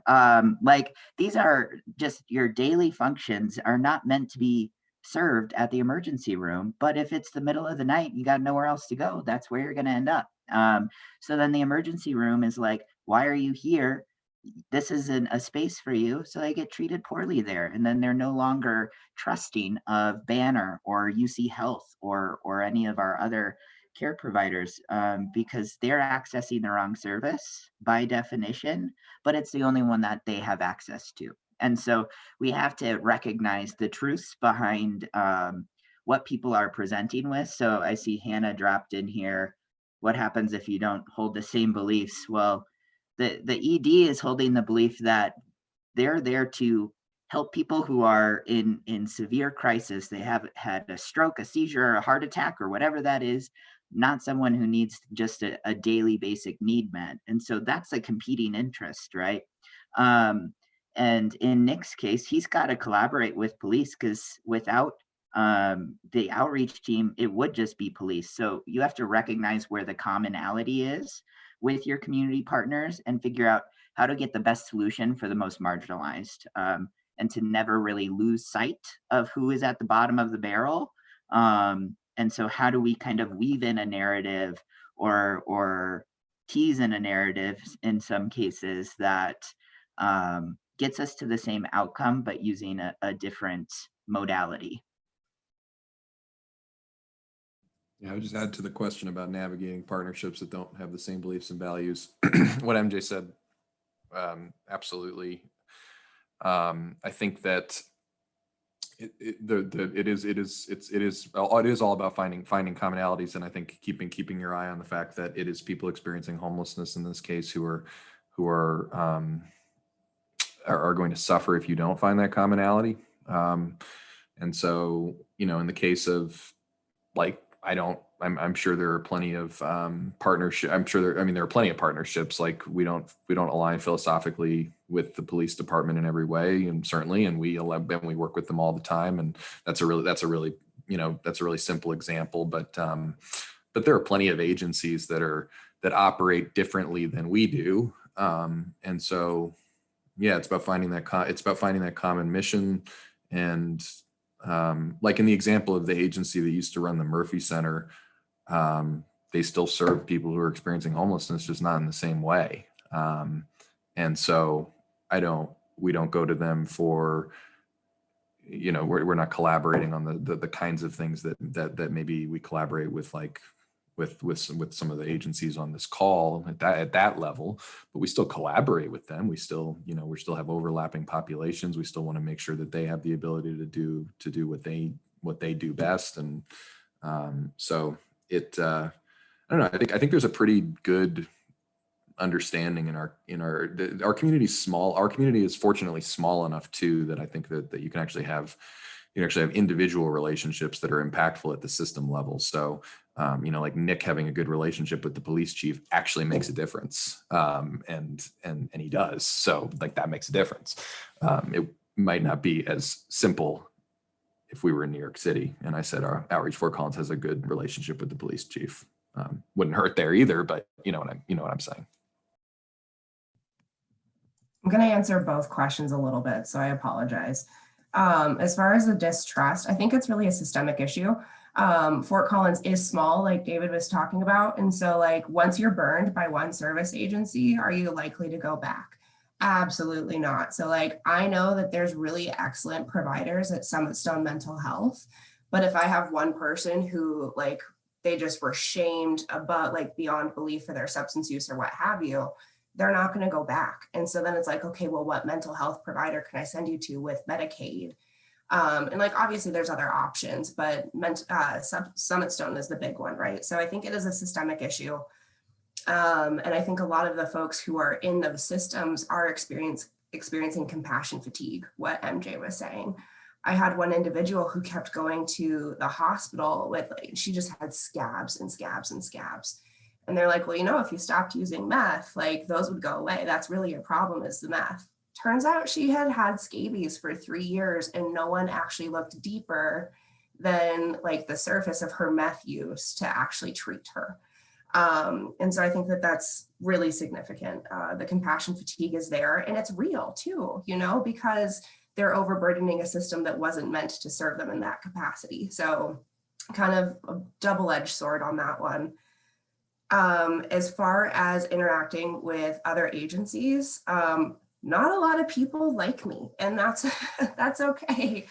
Like these are just your daily functions are not meant to be served at the emergency room. But if it's the middle of the night, you got nowhere else to go. That's where you're going to end up. So then the emergency room is like, why are you here? This isn't a space for you. So they get treated poorly there. And then they're no longer trusting of Banner or UC Health or any of our other care providers because they're accessing the wrong service by definition, but it's the only one that they have access to. And so we have to recognize the truths behind what people are presenting with. So I see Hannah dropped in here. What happens if you don't hold the same beliefs? Well, the ED is holding the belief that they're there to help people who are in severe crisis. They have had a stroke, a seizure, or a heart attack, or whatever that is, not someone who needs just a daily basic need met. And so that's a competing interest, right? And in Nick's case, he's got to collaborate with police because without the outreach team, it would just be police. So you have to recognize where the commonality is with your community partners and figure out how to get the best solution for the most marginalized and to never really lose sight of who is at the bottom of the barrel. And so how do we kind of weave in a narrative or tease in a narrative in some cases that gets us to the same outcome, but using a different modality. Yeah, I would just add to the question about navigating partnerships that don't have the same beliefs and values. What MJ said, absolutely. I think that it is all about finding commonalities, and I think keeping your eye on the fact that it is people experiencing homelessness in this case who are going to suffer if you don't find that commonality. And so, in the case of like, I'm sure there are plenty of partnership. There are plenty of partnerships. Like we don't align philosophically with the police department in every way, and certainly, and we work with them all the time. And that's a really simple example. But there are plenty of agencies that operate differently than we do. And so, yeah, it's about finding that common mission. And like in the example of the agency that used to run the Murphy Center, they still serve people who are experiencing homelessness, just not in the same way. And so we don't go to them for, we're not collaborating on the kinds of things that maybe we collaborate with, like with some of the agencies on this call at that level, but we still collaborate with them. We still have overlapping populations. We still want to make sure that they have the ability to do what they do best. And so I don't know. I think there's a pretty good understanding our community is small. Our community is fortunately small enough too that I think that you can actually have individual relationships that are impactful at the system level. So like Nick having a good relationship with the police chief actually makes a difference, and he does. So like that makes a difference. It might not be as simple if we were in New York City and I said our Outreach Fort Collins has a good relationship with the police chief. Wouldn't hurt there either, but you know what I'm saying. I'm going to answer both questions a little bit, so I apologize. As far as the distrust, I think it's really a systemic issue. Fort Collins is small, like David was talking about. And so like, once you're burned by one service agency, are you likely to go back? Absolutely not. So like, I know that there's really excellent providers at Summit Stone Mental Health, but if I have one person who like, they just were shamed about like beyond belief for their substance use or what have you, they're not going to go back. And so then it's like, okay, well, what mental health provider can I send you to with Medicaid? And like, obviously there's other options, but Summit Stone is the big one, right? So I think it is a systemic issue. And I think a lot of the folks who are in those systems are experiencing compassion fatigue, what MJ was saying. I had one individual who kept going to the hospital with, like, she just had scabs and scabs and scabs. And they're like, well, you know, if you stopped using meth, like those would go away. That's really your problem, is the meth. Turns out she had had scabies for 3 years and no one actually looked deeper than like the surface of her meth use to actually treat her. And so I think that that's really significant. The compassion fatigue is there, and it's real too, you know, because they're overburdening a system that wasn't meant to serve them in that capacity. So kind of a double-edged sword on that one. As far as interacting with other agencies, not a lot of people like me, and that's that's okay.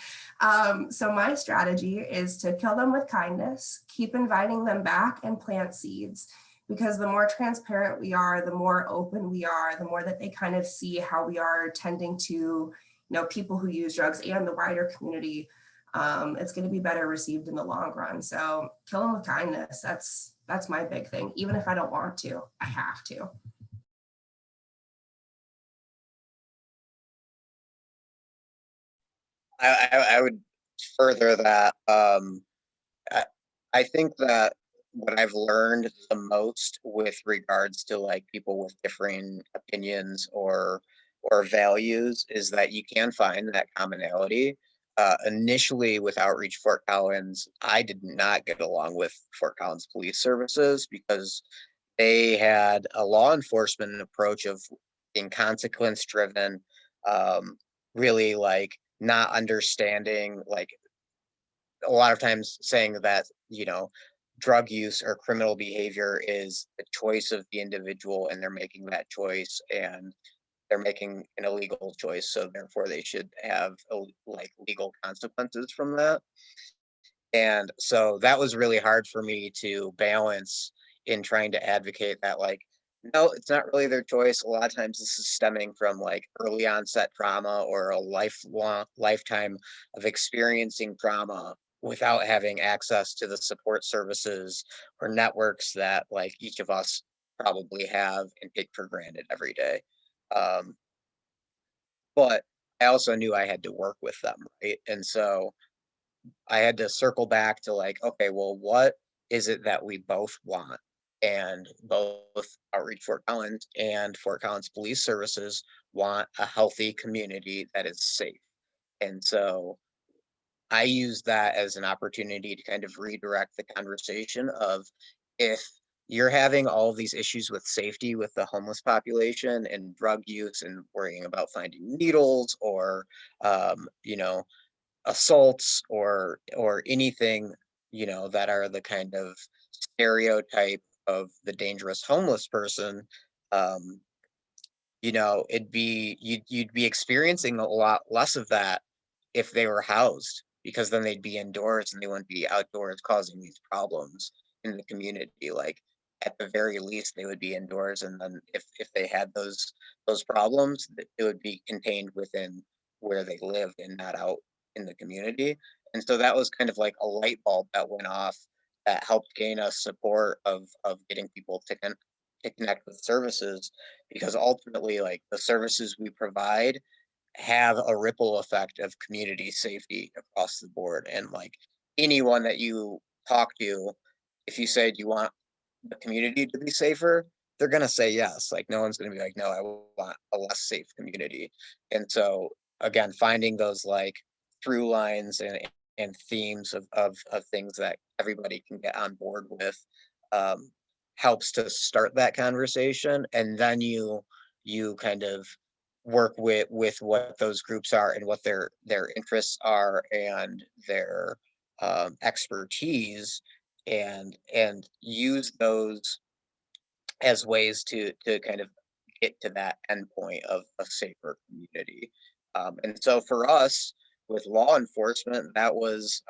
So my strategy is to kill them with kindness, keep inviting them back, and plant seeds. Because the more transparent we are, the more open we are, the more that they kind of see how we are tending to, you know, people who use drugs and the wider community, it's going to be better received in the long run. So kill them with kindness. That's my big thing. Even if I don't want to, I have to. I would further that. I think that what I've learned the most with regards to like people with differing opinions or values is that you can find that commonality. Initially with Outreach Fort Collins, I did not get along with Fort Collins Police Services because they had a law enforcement approach of being consequence driven, really like not understanding, like a lot of times saying that, you know, drug use or criminal behavior is the choice of the individual and they're making that choice and they're making an illegal choice. So therefore they should have like legal consequences from that. And so that was really hard for me to balance in trying to advocate that, like, no, it's not really their choice. A lot of times this is stemming from like early onset trauma or a lifetime of experiencing trauma without having access to the support services or networks that like each of us probably have and take for granted every day. Um, but I also knew I had to work with them, right? And so I had to circle back to like, okay, well, what is it that we both want? And both Outreach Fort Collins and Fort Collins Police Services want a healthy community that is safe. And so I use that as an opportunity to kind of redirect the conversation of, if you're having all of these issues with safety with the homeless population and drug use and worrying about finding needles or, you know, assaults or anything, you know, that are the kind of stereotype of the dangerous homeless person, you know, you'd be experiencing a lot less of that if they were housed, because then they'd be indoors and they wouldn't be outdoors causing these problems in the community. Like at the very least they would be indoors, and then if they had those problems, it would be contained within where they lived and not out in the community. And so that was kind of like a light bulb that went off that helped gain us support of getting people to to connect with services, because ultimately, like, the services we provide have a ripple effect of community safety across the board. And like anyone that you talk to, if you say, do you want the community to be safer? They're gonna say yes. Like no one's gonna be like, no, I want a less safe community. And so again, finding those like through lines and themes of things that everybody can get on board with um, helps to start that conversation. And then you kind of work with what those groups are and what their interests are and their expertise and use those as ways to kind of get to that endpoint of a safer community. And so for us with law enforcement, that was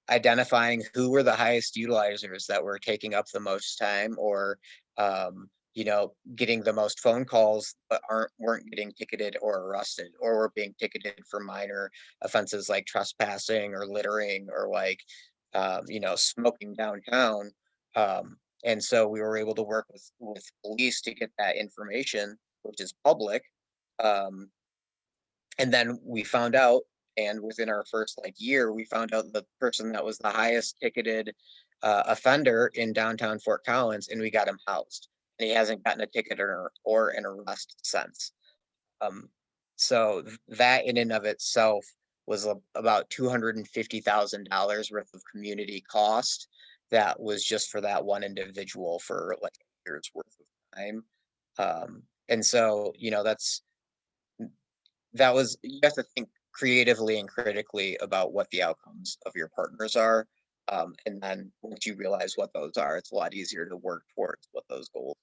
identifying who were the highest utilizers that were taking up the most time, or you know, getting the most phone calls but weren't getting ticketed or arrested, or were being ticketed for minor offenses like trespassing or littering or like you know, smoking downtown. And so we were able to work with police to get that information, which is public. Um, and then we found out, and within our first like year, we found out the person that was the highest ticketed offender in downtown Fort Collins, and we got him housed. And he hasn't gotten a ticket or an arrest since. Um, so that in and of itself was about $250,000 worth of community cost. That was just for that one individual for like a year's worth of time. And so, you know, that was, you have to think creatively and critically about what the outcomes of your partners are. And then once you realize what those are, it's a lot easier to work towards what those goals.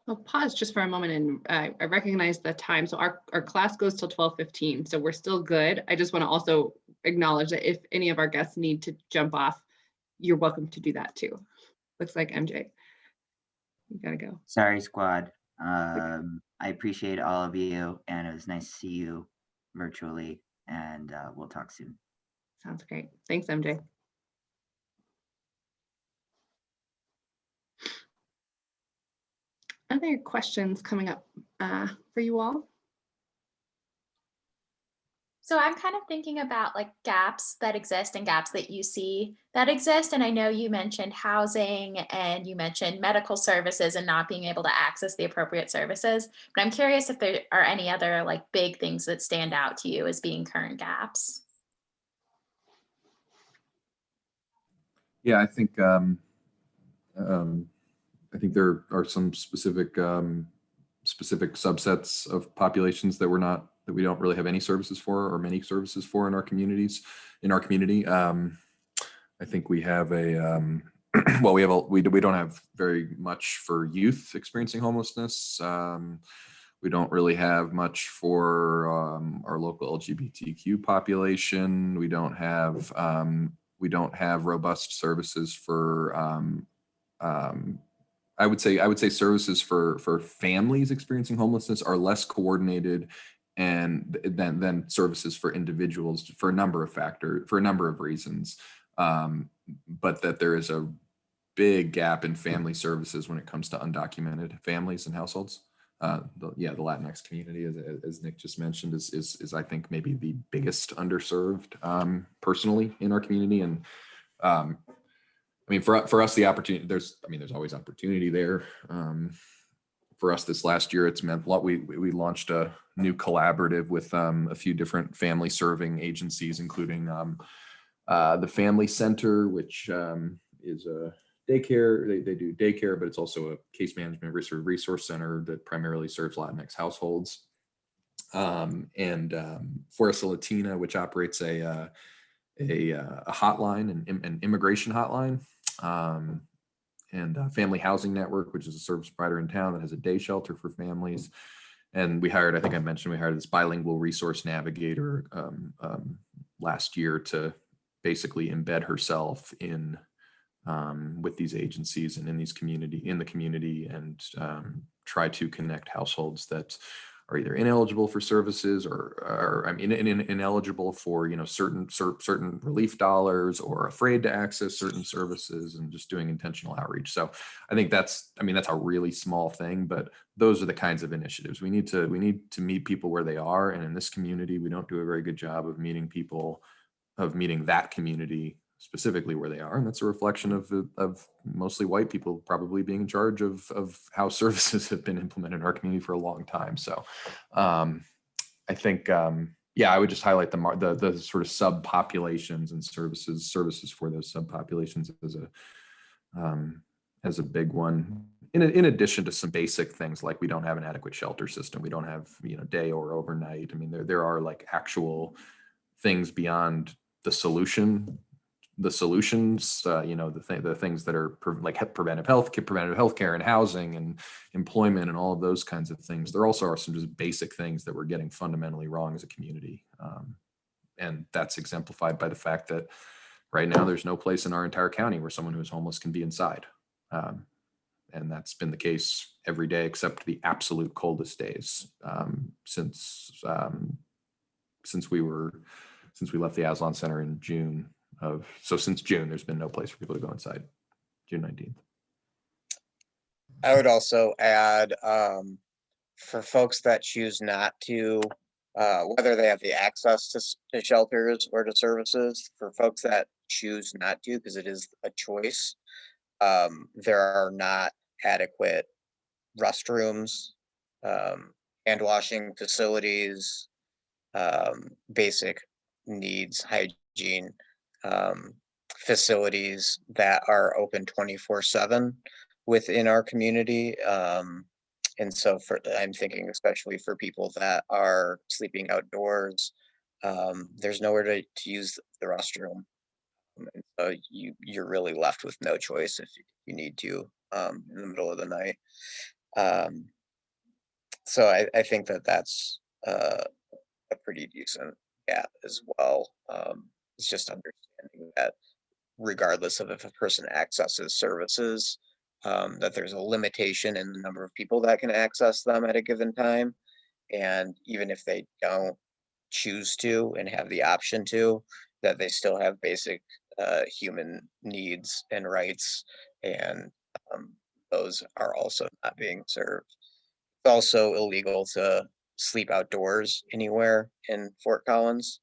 I'll pause just for a moment and I recognize the time. So our class goes till 12:15, so we're still good. I just want to also acknowledge that if any of our guests need to jump off, you're welcome to do that too. Looks like MJ, you gotta go. Sorry, squad. I appreciate all of you, and it was nice to see you virtually, and we'll talk soon. Sounds great. Thanks, MJ. Other questions coming up for you all? So I'm kind of thinking about like gaps that exist and gaps that you see that exist. And I know you mentioned housing and you mentioned medical services and not being able to access the appropriate services. But I'm curious if there are any other like big things that stand out to you as being current gaps. Yeah, I think there are some specific subsets of populations that we don't really have any services for or many services for in our community. I think we have well, we don't have very much for youth experiencing homelessness. We don't really have much for our local LGBTQ population. We don't have robust services for I would say services for families experiencing homelessness are less coordinated and than services for individuals for a number of reasons. But that there is a big gap in family services when it comes to undocumented families and households. The Latinx community, as Nick just mentioned, is I think maybe the biggest underserved personally in our community. And I mean, for us, the opportunity, there's always opportunity there. For us this last year, it's meant a lot. We launched a new collaborative with a few different family serving agencies, including the Family Center, which is a daycare. They do daycare, but it's also a case management resource center that primarily serves Latinx households. And Fuerza Latina, which operates a hotline, an immigration hotline, and Family Housing Network, which is a service provider in town that has a day shelter for families. And we hired this bilingual resource navigator last year to basically embed herself in with these agencies and in the community and try to connect households that are either ineligible for services or I mean, ineligible for, you know, certain relief dollars, or afraid to access certain services, and just doing intentional outreach. So I think that's a really small thing, but those are the kinds of initiatives we need to meet people where they are. And in this community, we don't do a very good job of meeting that community specifically where they are. And that's a reflection of mostly white people probably being in charge of how services have been implemented in our community for a long time. So I think, yeah, I would just highlight the sort of subpopulations and services for those subpopulations as a big one. In addition to some basic things like we don't have an adequate shelter system, we don't have, you know, day or overnight. I mean, there are like actual things beyond the solutions, you know, the things that are like preventive healthcare and housing and employment and all of those kinds of things. There also are some just basic things that we're getting fundamentally wrong as a community. And that's exemplified by the fact that right now there's no place in our entire county where someone who's homeless can be inside. And that's been the case every day except the absolute coldest days since we left the Aslan Center in June. Since June, there's been no place for people to go inside. June 19th. I would also add, for folks that choose not to, whether they have the access to shelters or to services, for folks that choose not to, because it is a choice, there are not adequate restrooms, hand washing facilities, basic needs, hygiene, facilities that are open 24/7 within our community. And so I'm thinking especially for people that are sleeping outdoors, there's nowhere to use the restroom. And so you're really left with no choice if you need to in the middle of the night. So I think that's a pretty decent gap as well. It's just understanding that regardless of if a person accesses services, that there's a limitation in the number of people that can access them at a given time. And even if they don't choose to and have the option to, that they still have basic human needs and rights, and those are also not being served. It's also illegal to sleep outdoors anywhere in Fort Collins,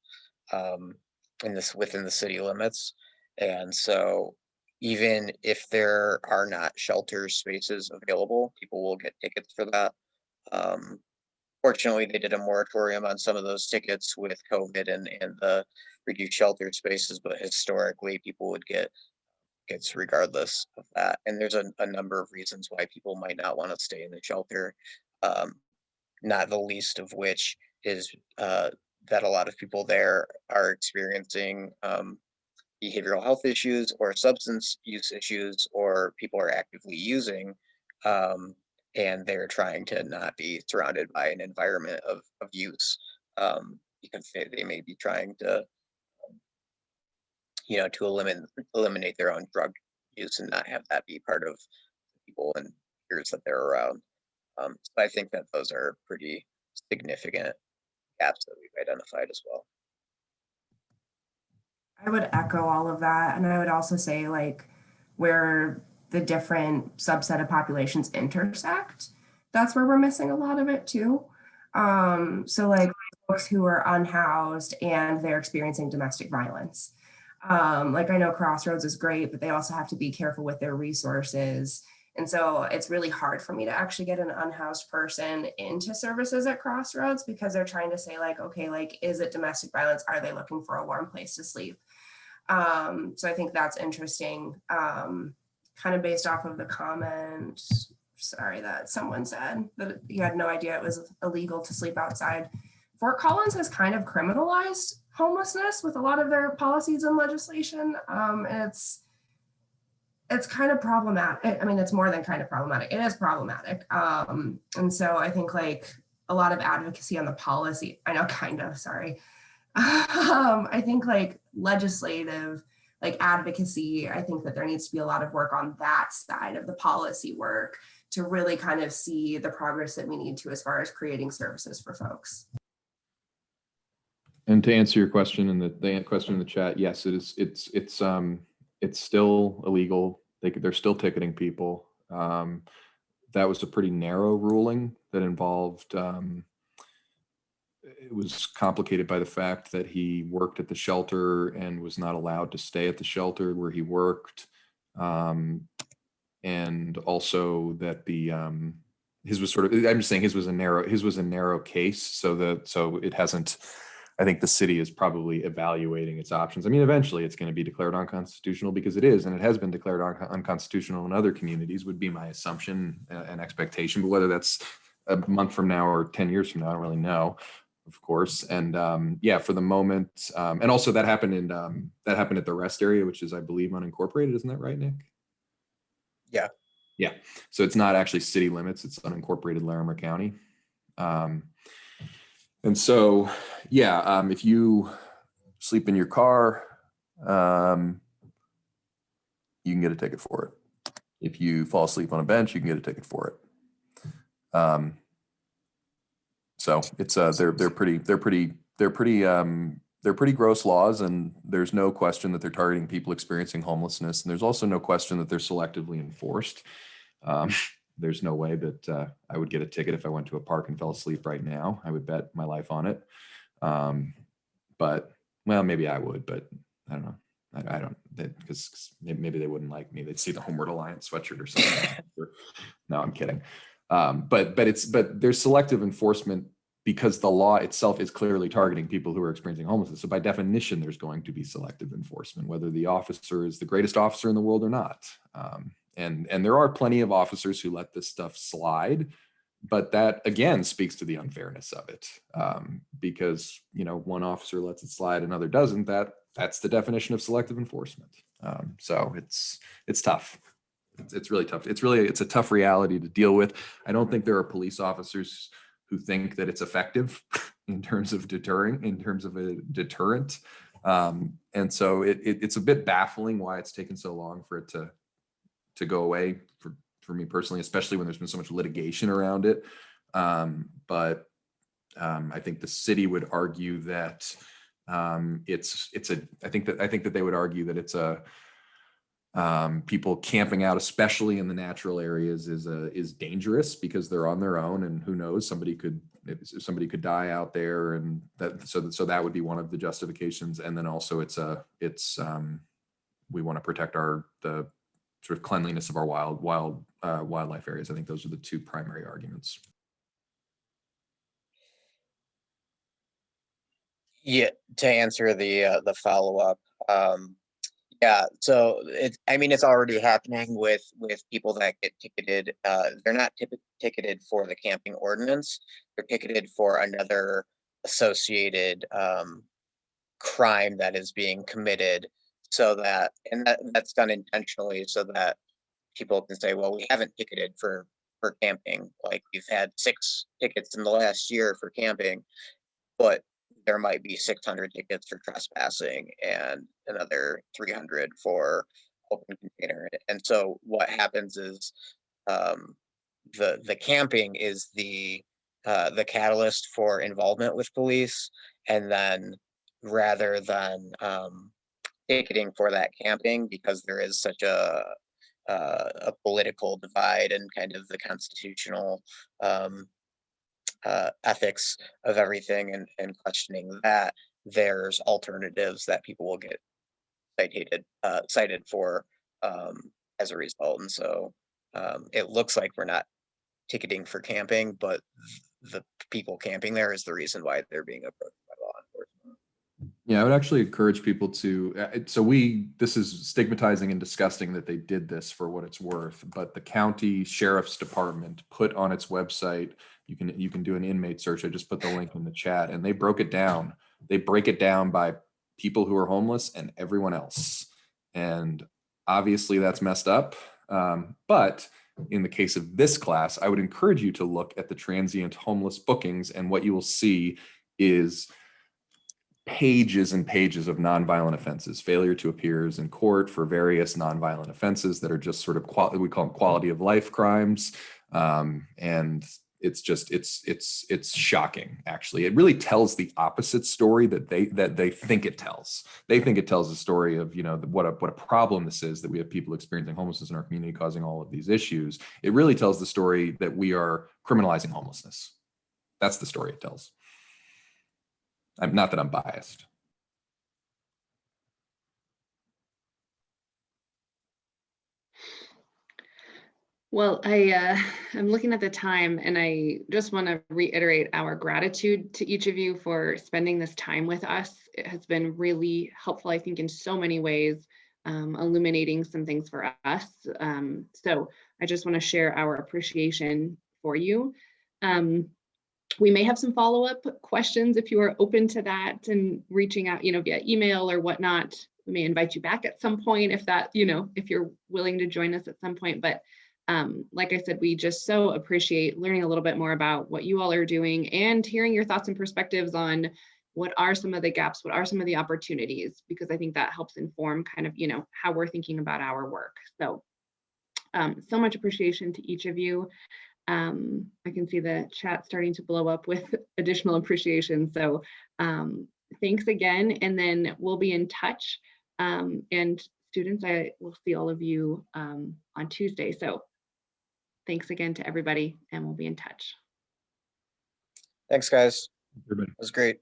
within the city limits. And so even if there are not shelter spaces available, people will get tickets for that. Fortunately, they did a moratorium on some of those tickets with COVID and the reduced shelter spaces, but historically people would get tickets regardless of that. And there's a number of reasons why people might not want to stay in the shelter, not the least of which is that a lot of people there are experiencing behavioral health issues or substance use issues, or people are actively using, and they're trying to not be surrounded by an environment of use, because they may be trying to, to eliminate their own drug use and not have that be part of people and peers that they're around. So I think that those are pretty significant gaps that we've identified as well. I would echo all of that. And I would also say, like, where the different subset of populations intersect, that's where we're missing a lot of it too. So like folks who are unhoused and they're experiencing domestic violence. Like, I know Crossroads is great, but they also have to be careful with their resources. And so it's really hard for me to actually get an unhoused person into services at Crossroads, because they're trying to say, like, okay, like, is it domestic violence? Are they looking for a warm place to sleep? So I think that's interesting, kind of based off of the comment, sorry, that someone said that he had no idea it was illegal to sleep outside. Fort Collins has kind of criminalized homelessness with a lot of their policies and legislation. And it's kind of problematic. I mean, it's more than kind of problematic. It is problematic. And so I think, like, a lot of advocacy on the policy, I know, kind of, sorry. I think, like, legislative, like, advocacy, I think that there needs to be a lot of work on that side of the policy work really kind of see the progress that we need to as far as creating services for folks. And to answer your question and the question in the chat, yes, it is. It's still illegal. They're still ticketing people. That was a pretty narrow ruling that involved. It was complicated by the fact that he worked at the shelter and was not allowed to stay at the shelter where he worked, and also that his was sort of. I'm just saying his was a narrow case, so it hasn't. I think the city is probably evaluating its options. I mean, eventually it's going to be declared unconstitutional because it is, and it has been declared unconstitutional in other communities, would be my assumption and expectation. But whether that's a month from now or 10 years from now, I don't really know, of course. And yeah, for the moment, and also that happened at the rest area, which is, I believe, unincorporated. Isn't that right, Nick? Yeah. Yeah. So it's not actually city limits; it's unincorporated Larimer County. And so, yeah, if you sleep in your car, you can get a ticket for it. If you fall asleep on a bench, you can get a ticket for it. So it's they're pretty gross laws, and there's no question that they're targeting people experiencing homelessness, and there's also no question that they're selectively enforced. There's no way that I would get a ticket if I went to a park and fell asleep right now. I would bet my life on it. But, well, maybe I would, but I don't know. I don't, because maybe they wouldn't like me. They'd see the Homeward Alliance sweatshirt or something. No, I'm kidding. But there's selective enforcement because the law itself is clearly targeting people who are experiencing homelessness. So by definition, there's going to be selective enforcement, whether the officer is the greatest officer in the world or not. And there are plenty of officers who let this stuff slide, but that again speaks to the unfairness of it, because one officer lets it slide, another doesn't. That's the definition of selective enforcement. So it's tough. It's really tough. It's a tough reality to deal with. I don't think there are police officers who think that it's effective in terms of deterring, in terms of a deterrent. And so it's a bit baffling why it's taken so long for it to go away for me personally, especially when there's been so much litigation around it. But I think the city would argue that I think that they would argue that it's a people camping out, especially in the natural areas, is dangerous because they're on their own, and who knows, somebody could die out there, and so that would be one of the justifications. And then also we want to protect the sort of cleanliness of our wildlife areas. I think those are the two primary arguments. Yeah, to answer the follow-up, yeah, so it's already happening with people that get ticketed. They're not ticketed for the camping ordinance. They're ticketed for another associated crime that is being committed. So that's done intentionally so that people can say, well, we haven't ticketed for camping. Like, we've had 6 tickets in the last year for camping, but there might be 600 tickets for trespassing and another 300 for open container. And so what happens is the camping is the catalyst for involvement with police, and then rather than ticketing for that camping, because there is such a political divide and kind of the constitutional ethics of everything and questioning that, there's alternatives that people will get cited for as a result. And so it looks like we're not ticketing for camping, but the people camping there is the reason why they're being approached by law enforcement. Yeah, I would actually encourage people to, this is stigmatizing and disgusting that they did this, for what it's worth, but the county sheriff's department put on its website, you can do an inmate search. I just put the link in the chat, and they broke it down. They break it down by people who are homeless and everyone else. And obviously that's messed up. But in the case of this class, I would encourage you to look at the transient homeless bookings, and what you will see is pages and pages of nonviolent offenses, failure to appears in court for various nonviolent offenses that are just sort of we call them quality of life crimes. And it's just, it's shocking, actually. It really tells the opposite story that they think it tells. They think it tells a story of, you know, what a problem this is, that we have people experiencing homelessness in our community causing all of these issues. It really tells the story that we are criminalizing homelessness. That's the story it tells. I'm not that I'm biased. Well, I'm looking at the time, and I just want to reiterate our gratitude to each of you for spending this time with us. It has been really helpful, I think, in so many ways, illuminating some things for us. So I just want to share our appreciation for you. We may have some follow-up questions if you are open to that and reaching out, you know, via email or whatnot. We may invite you back at some point if that, you know, if you're willing to join us at some point. But like I said, we just so appreciate learning a little bit more about what you all are doing and hearing your thoughts and perspectives on what are some of the gaps, what are some of the opportunities, because I think that helps inform kind of, you know, how we're thinking about our work. So, so much appreciation to each of you. I can see the chat starting to blow up with additional appreciation. So thanks again, and then we'll be in touch. And students, I will see all of you on Tuesday. So thanks again to everybody, and we'll be in touch. Thanks, guys. Everybody. It was great.